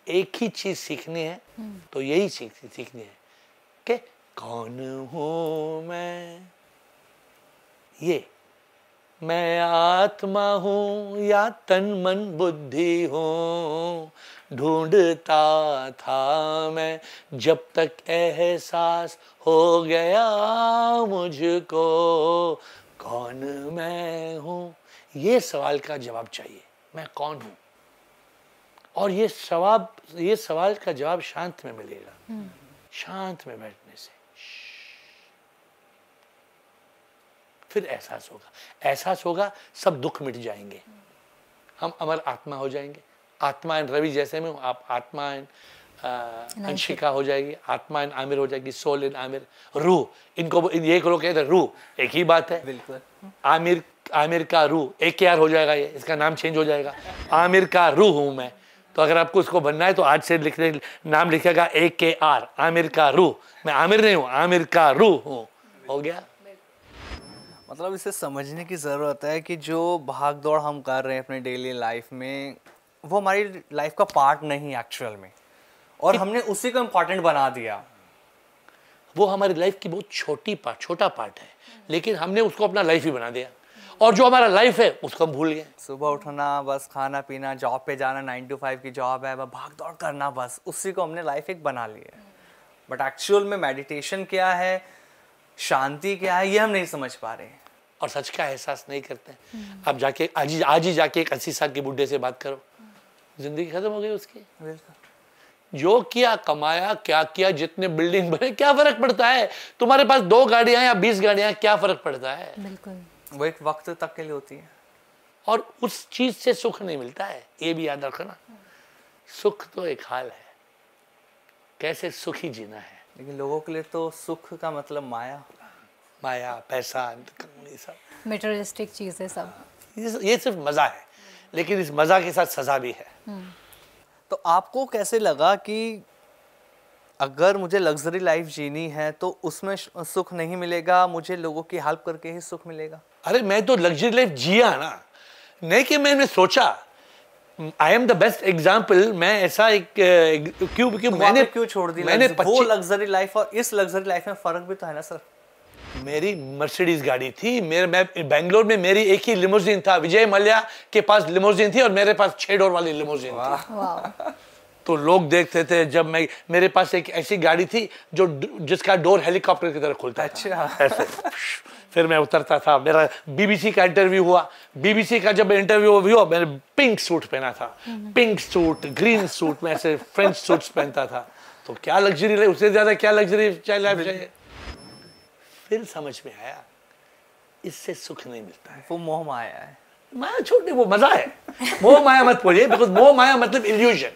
एक ही चीज सीखनी है तो यही सीखनी है कि कौन हूं ये मैं आत्मा हूं या तन मन बुद्धि हूं, ढूंढता था मैं जब तक एहसास हो गया मुझको कौन मैं हूं। ये सवाल का जवाब चाहिए, मैं कौन हूं। और ये सवाल का जवाब शांत में मिलेगा, शांत में बैठने से। फिर एहसास होगा, सब दुख मिट जाएंगे, हम अमर आत्मा हो जाएंगे। आत्मा एंड रवि जैसे में आप आत्मा एंड अंशिका हो जाएगी, आत्मा एंड आमिर हो जाएगी, सोल एंड आमिर, रूह। इनको ये लोग कहते हैं रूह, एक ही बात है। बिल्कुल। आमिर का रूह, AKR हो जाएगा, ये इसका नाम चेंज हो जाएगा। आमिर का रूह हूं मैं। तो अगर आपको इसको बनना है तो आज से नाम लिखेगा AKR, आमिर का रूह। मैं आमिर नहीं हूं, आमिर का रूह हूं। हो गया। मतलब इसे समझने की ज़रूरत है कि जो भाग दौड़ हम कर रहे हैं अपने डेली लाइफ में, वो हमारी लाइफ का पार्ट नहीं एक्चुअल में, और हमने उसी को इम्पॉर्टेंट बना दिया। वो हमारी लाइफ की बहुत छोटा पार्ट है, लेकिन हमने उसको अपना लाइफ ही बना दिया, और जो हमारा लाइफ है उसको हम भूल गए। सुबह उठना, बस खाना पीना, जॉब पे जाना, 9 to 5 की जॉब है, भाग दौड़ करना, बस उसी को हमने लाइफ एक बना लिया है। बट एक्चुअल में मेडिटेशन क्या है, शांति क्या है, ये हम नहीं समझ पा रहे हैं और सच का एहसास नहीं करते। अब जाके आज ही जाके एक 80 साल के बुढ़े से बात करो, जिंदगी खत्म हो गई उसकी। जो किया कमाया, क्या किया, जितने बिल्डिंग बने, क्या फर्क पड़ता है। तुम्हारे पास 2 गाड़ियां या 20 गाड़ियां, क्या फर्क पड़ता है। बिल्कुल, वो एक वक्त तक के लिए होती है, और उस चीज से सुख नहीं मिलता है, ये भी याद रखना। सुख तो एक हाल है, कैसे सुखी जीना है। लेकिन लोगों के लिए तो सुख का मतलब माया, पैसा, ये सब मटेरियलिस्टिक चीजें सब, ये सिर्फ मजा है, लेकिन इस मजा के साथ सजा भी है। तो आपको कैसे लगा कि अगर मुझे लग्जरी लाइफ जीनी है तो उसमें सुख नहीं मिलेगा, मुझे लोगों की हेल्प करके ही सुख मिलेगा? अरे मैं तो लग्जरी लाइफ जिया ना, नहीं कि मैंने सोचा। I am the best example. मैं ऐसा एक मैंने क्यों छोड़ दी? मैंने वो लग्जरी लाइफ और इस लग्जरी लाइफ में फर्क भी तो है ना सर। मेरी मर्सिडीज गाड़ी थी, मैं बेंगलोर में मेरी एक ही लिमोजिन था। विजय मल्ल्या के पास लिमोजिन थी और मेरे पास 6 डोर वाली लिमोजिन थी। तो लोग देखते थे जब मेरे पास एक ऐसी गाड़ी थी जिसका डोर हेलीकॉप्टर की तरह खुलता था ऐसे। फिर मैं उतरता था। मेरा बीबीसी का इंटरव्यू हुआ। बीबीसी का जब इंटरव्यू हुआ, मैंने पिंक सूट पहना था, पिंक सूट, ग्रीन सूट, मैं ऐसे फ्रेंच सूट्स पहनता था। तो क्या लग्जरी लाइफ, उससे ज्यादा क्या लग्जरी लाइफ चाहिए। फिर समझ में आया इससे सुख नहीं मिलता है। वो मोह माया है। माया छोड़ने, वो मजा है। मोह माया मत बोलिए, बिकॉज मोह माया मतलब इल्यूजन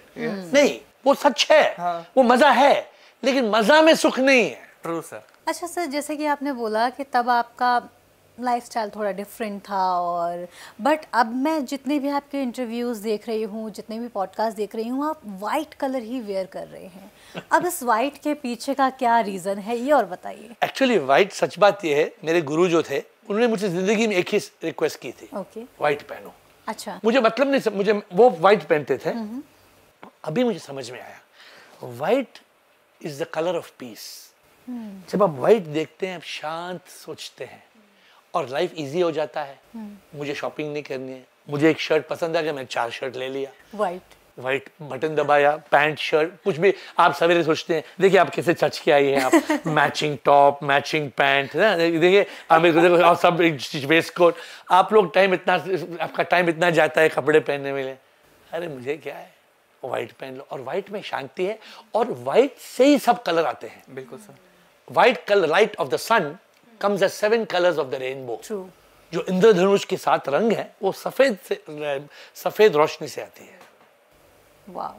नहीं, वो सच है। वो मजा है, लेकिन मजा में सुख नहीं है। True sir. अच्छा सर, जैसे कि आपने बोला कि तब आपका लाइफस्टाइल थोड़ा डिफरेंट था, और बट अब मैं जितने भी आपके इंटरव्यूज़ देख रही हूँ, जितने भी पॉडकास्ट देख रही हूँ, आप वाइट कलर ही वेयर कर रहे हैं। अब इस वाइट के पीछे का क्या रीज़न है, ये और बताइए। एक्चुअली वाइट, सच बात ये है, मेरे गुरु जो थे उन्होंने मुझे जिंदगी में एक ही रिक्वेस्ट की थी, वाइट पहनो। अच्छा। मुझे मतलब नहीं, मुझे वो वाइट पहनते थे। अभी मुझे समझ में आया, white is the colour of peace. जब आप वाइट देखते हैं, आप शांत सोचते हैं और लाइफ इजी हो जाता है। मुझे शॉपिंग नहीं करनी है, मुझे एक शर्ट पसंद आ गया, मैंने 4 शर्ट ले लिया। वाइट बटन दबाया, पैंट शर्ट कुछ भी। आप सवेरे सोचते हैं, देखिए आप कैसे चच के आई हैं, आप मैचिंग टॉप, मैचिंग पैंट, ना देखिए आप सब वेस्ट कोट। आप लोग आपका टाइम इतना जाता है कपड़े पहनने में। अरे मुझे क्या है, वाइट पहन लो। और वाइट में शांति है, और वाइट से ही सब कलर आते हैं। बिल्कुल sir. White colour, light of the sun comes as 7 colors of the rainbow। जो इंद्रधनुष के 7 रंग है, वो सफेद रोशनी से आती है। वाह,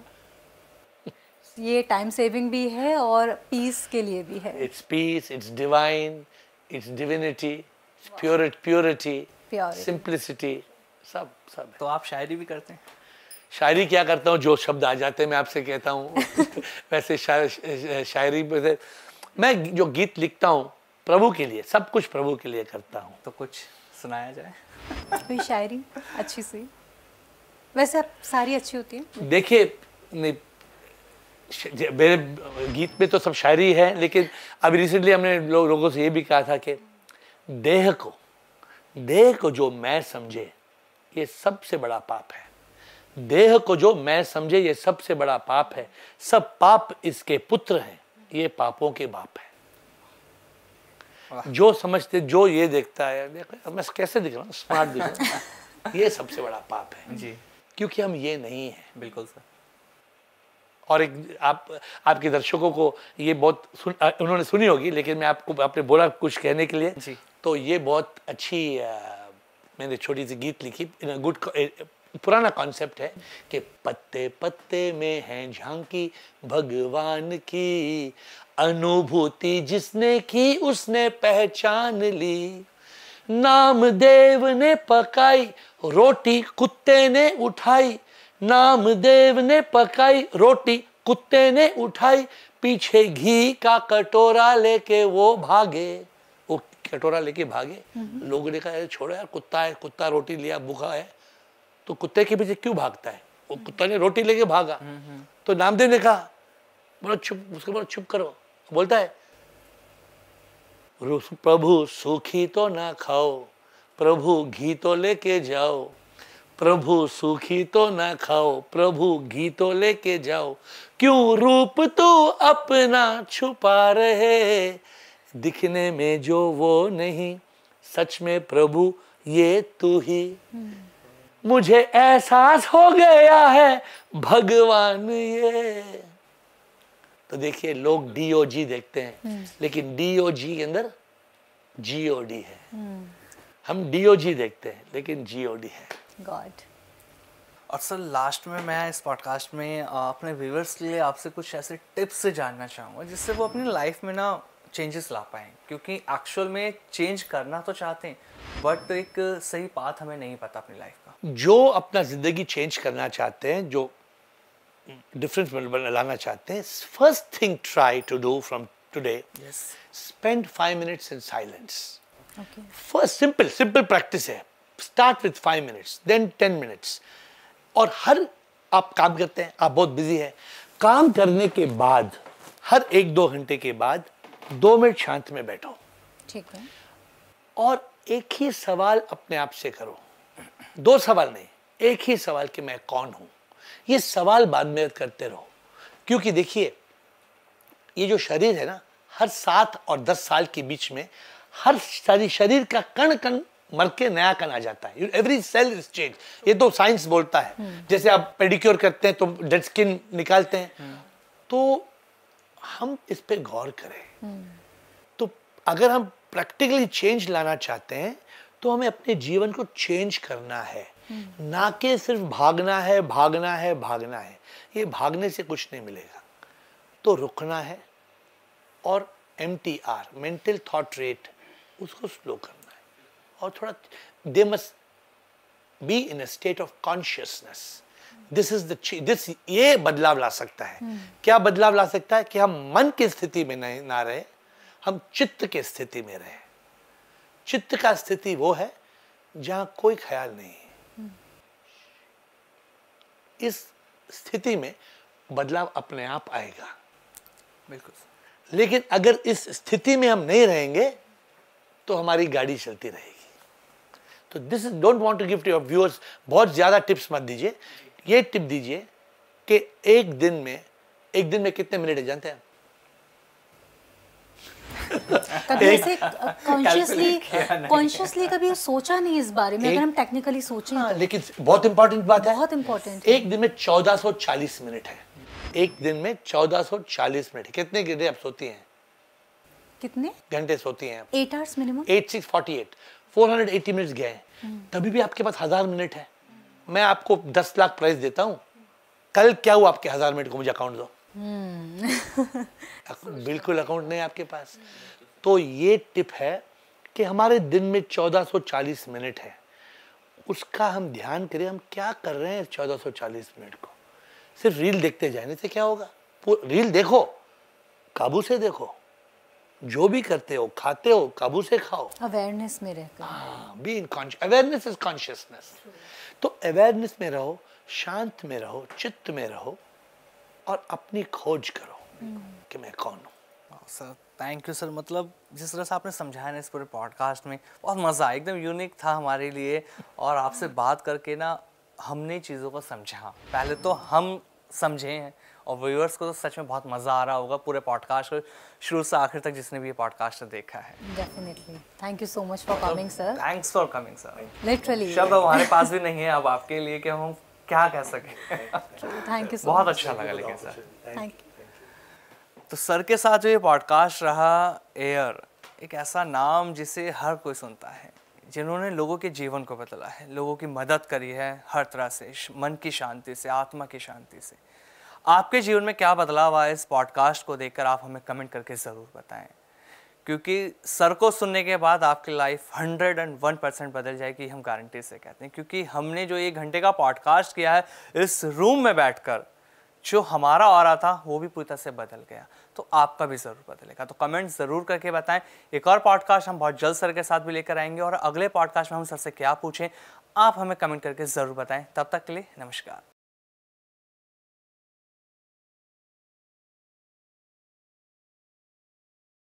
ये टाइम सेविंग भी है और पीस के लिए भी है। It's peace, it's divine, it's divinity, it's purity, simplicity, सब। तो आप शायरी भी करते हैं? शायरी क्या करता हूँ, जो शब्द आ जाते हैं मैं आपसे कहता हूँ। वैसे शायरी मैं जो गीत लिखता हूँ प्रभु के लिए, सब कुछ प्रभु के लिए करता हूँ। तो कुछ सुनाया जाए कोई शायरी अच्छी सी, वैसे आप सारी अच्छी होती है। देखिए मेरे गीत में तो सब शायरी है, लेकिन अभी रिसेंटली हमने लोगों से ये भी कहा था कि देह को जो मैं समझे ये सबसे बड़ा पाप है। देह को जो मैं समझे ये सबसे बड़ा पाप है। सब पाप इसके पुत्र हैं, ये पापों के बाप है। जो समझते, जो ये देखता है, देखो मैं कैसे दिख रहा हूँ, स्मार्ट दिख रहा हूँ, ये सबसे बड़ा पाप है जी, क्योंकि हम ये नहीं है। बिल्कुल सर। और एक आपके दर्शकों को ये बहुत उन्होंने सुनी होगी, लेकिन मैं आपने बोला कुछ कहने के लिए जी। तो ये बहुत अच्छी मैंने छोटी सी गीत लिखी, गुड पुराना कॉन्सेप्ट है कि पत्ते पत्ते में है झांकी भगवान की, अनुभूति जिसने की उसने पहचान ली। नामदेव ने पकाई रोटी कुत्ते ने उठाई, नामदेव ने पकाई रोटी कुत्ते ने उठाई, पीछे घी का कटोरा लेके वो भागे। वो कटोरा लेके भागे, लोगों ने कहा छोड़ो यार, कुत्ता है, कुत्ता रोटी लिया भूखा है तो कुत्ते के पीछे क्यों भागता है। वो कुत्ता ने रोटी लेके भागा तो नामदेव ने कहा बोलो चुप, उसको बोलो चुप करो। बोलता है प्रभु सूखी तो ना खाओ, प्रभु घी तो लेके जाओ, प्रभु सूखी तो ना खाओ, प्रभु घी तो लेके जाओ, क्यों रूप तो अपना छुपा रहे, दिखने में जो वो नहीं, सच में प्रभु ये तू ही। मुझे एहसास हो गया है भगवान ये। तो देखिए लोग DOG देखते हैं, लेकिन DOG के अंदर GOD है। हम DOG देखते हैं लेकिन GOD है गॉड। और सर लास्ट में मैं इस पॉडकास्ट में अपने व्यूअर्स के लिए आपसे कुछ ऐसे टिप्स जानना चाहूँगा जिससे वो अपनी लाइफ में ना चेंजेस ला पाएँ, क्योंकि एक्चुअल में चेंज करना तो चाहते हैं बट एक सही पाथ हमें नहीं पता अपनी लाइफ का। जो अपना ज़िंदगी चेंज करना चाहते हैं, जो डिफरेंस लाना चाहते हैं, first thing try to do from today, spend 5 minutes in silence. First simple practice है, start with 5 minutes, then 10 minutes। और हर आप काम करते हैं, आप बहुत बिजी है, काम करने के बाद हर 1-2 घंटे के बाद 2 मिनट शांत में बैठो, ठीक है, और एक ही सवाल अपने आप से करो। 2 सवाल नहीं, एक ही सवाल कि मैं कौन हूं। ये सवाल बाद में करते रहो, क्योंकि देखिए ये जो शरीर है ना, हर 7 और 10 साल के बीच में हर सारी शरीर का कण कण मर के नया कण आ जाता है। एवरी सेल इज चेंज, ये तो साइंस बोलता है। जैसे आप पेडिक्योर करते हैं तो डेड स्किन निकालते हैं, तो हम इस पे गौर करें। तो अगर हम प्रैक्टिकली चेंज लाना चाहते हैं तो हमें अपने जीवन को चेंज करना है, ना कि सिर्फ भागना है भागना है भागना है। ये भागने से कुछ नहीं मिलेगा, तो रुकना है और MTR मेंटल थॉट रेट उसको स्लो करना है, और थोड़ा they must be in a state of consciousness. This is the ये बदलाव ला सकता है। क्या बदलाव ला सकता है कि हम मन की स्थिति में ना रहे, हम चित्त के स्थिति में रहे। चित्त का स्थिति वो है जहां कोई ख्याल नहीं है। इस स्थिति में बदलाव अपने आप आएगा। बिल्कुल। लेकिन अगर इस स्थिति में हम नहीं रहेंगे तो हमारी गाड़ी चलती रहेगी। तो this is don't want to give to your viewers, बहुत ज्यादा टिप्स मत दीजिए। ये टिप दीजिए कि एक दिन में कितने मिनट है जानते हैं? कभी ऐसे कॉन्शियसली कभी सोचा नहीं इस बारे में, अगर हम टेक्निकली सोचें। हाँ, लेकिन बहुत इंपॉर्टेंट बात है, बहुत इंपॉर्टेंट। एक दिन में 1440 मिनट है। एक दिन में 1440 मिनट। कितने घंटे आप सोती हैं? कितने घंटे सोती हैं? 8 hours मिनिमम। 8 6 48 480 मिनट्स गए। तभी भी आपके पास 1000 मिनट है। मैं आपको 10 लाख प्राइस देता हूँ, कल क्या हुआ आपके 1000 मिनट को मुझे अकाउंट दो। बिल्कुल अकाउंट नहीं आपके पास। तो ये टिप है कि हमारे दिन में 1440 मिनट है, उसका हम ध्यान करें। हम क्या कर रहे हैं 1440 मिनट को? सिर्फ रील देखते जाने से क्या होगा? रील देखो, काबू से देखो, जो भी करते हो, खाते हो, काबू से खाओ, अवेयरनेस में रहकर। Be in conscious, awareness is consciousness. तो अवेयरनेस में रहो, शांत में रहो, चित्त में रहो और अपनी खोज करो कि मैं कौन हूँ। Sir thank you sir. मतलब जिस तरह से आपने समझाया ना इस पूरे पॉडकास्ट में, बहुत मज़ा आया, एकदम यूनिक था हमारे लिए। और आपसे बात करके ना हमने चीज़ों को समझा, पहले तो हम समझे हैं और व्यूअर्स को तो सच में बहुत मज़ा आ रहा होगा पूरे पॉडकास्ट को शुरू से आखिर तक जिसने भी ये पॉडकास्ट देखा है। Definitely. Thank you so much for coming sir. Thanks for coming sir. Literally शब्द हमारे पास भी नहीं है अब आपके लिए कि हम क्या कह सकें। थैंक यू सो बहुत मच। अच्छा लगा लेकिन सर। Thank you. तो सर के साथ जो ये पॉडकास्ट रहा एयर, एक ऐसा नाम जिसे हर कोई सुनता है, जिन्होंने लोगों के जीवन को बदला है, लोगों की मदद करी है हर तरह से, मन की शांति से, आत्मा की शांति से। आपके जीवन में क्या बदलाव आया इस पॉडकास्ट को देखकर आप हमें कमेंट करके ज़रूर बताएं, क्योंकि सर को सुनने के बाद आपकी लाइफ 101% बदल जाएगी, हम गारंटी से कहते हैं। क्योंकि हमने जो 1 घंटे का पॉडकास्ट किया है इस रूम में बैठकर, जो हमारा ऑरा था वो भी पूरी तरह से बदल गया, तो आपका भी ज़रूर बदलेगा। तो कमेंट ज़रूर करके बताएं। एक और पॉडकास्ट हम बहुत जल्द सर के साथ भी लेकर आएंगे और अगले पॉडकास्ट में हम सर से क्या पूछें आप हमें कमेंट करके ज़रूर बताएं। तब तक के लिए नमस्कार।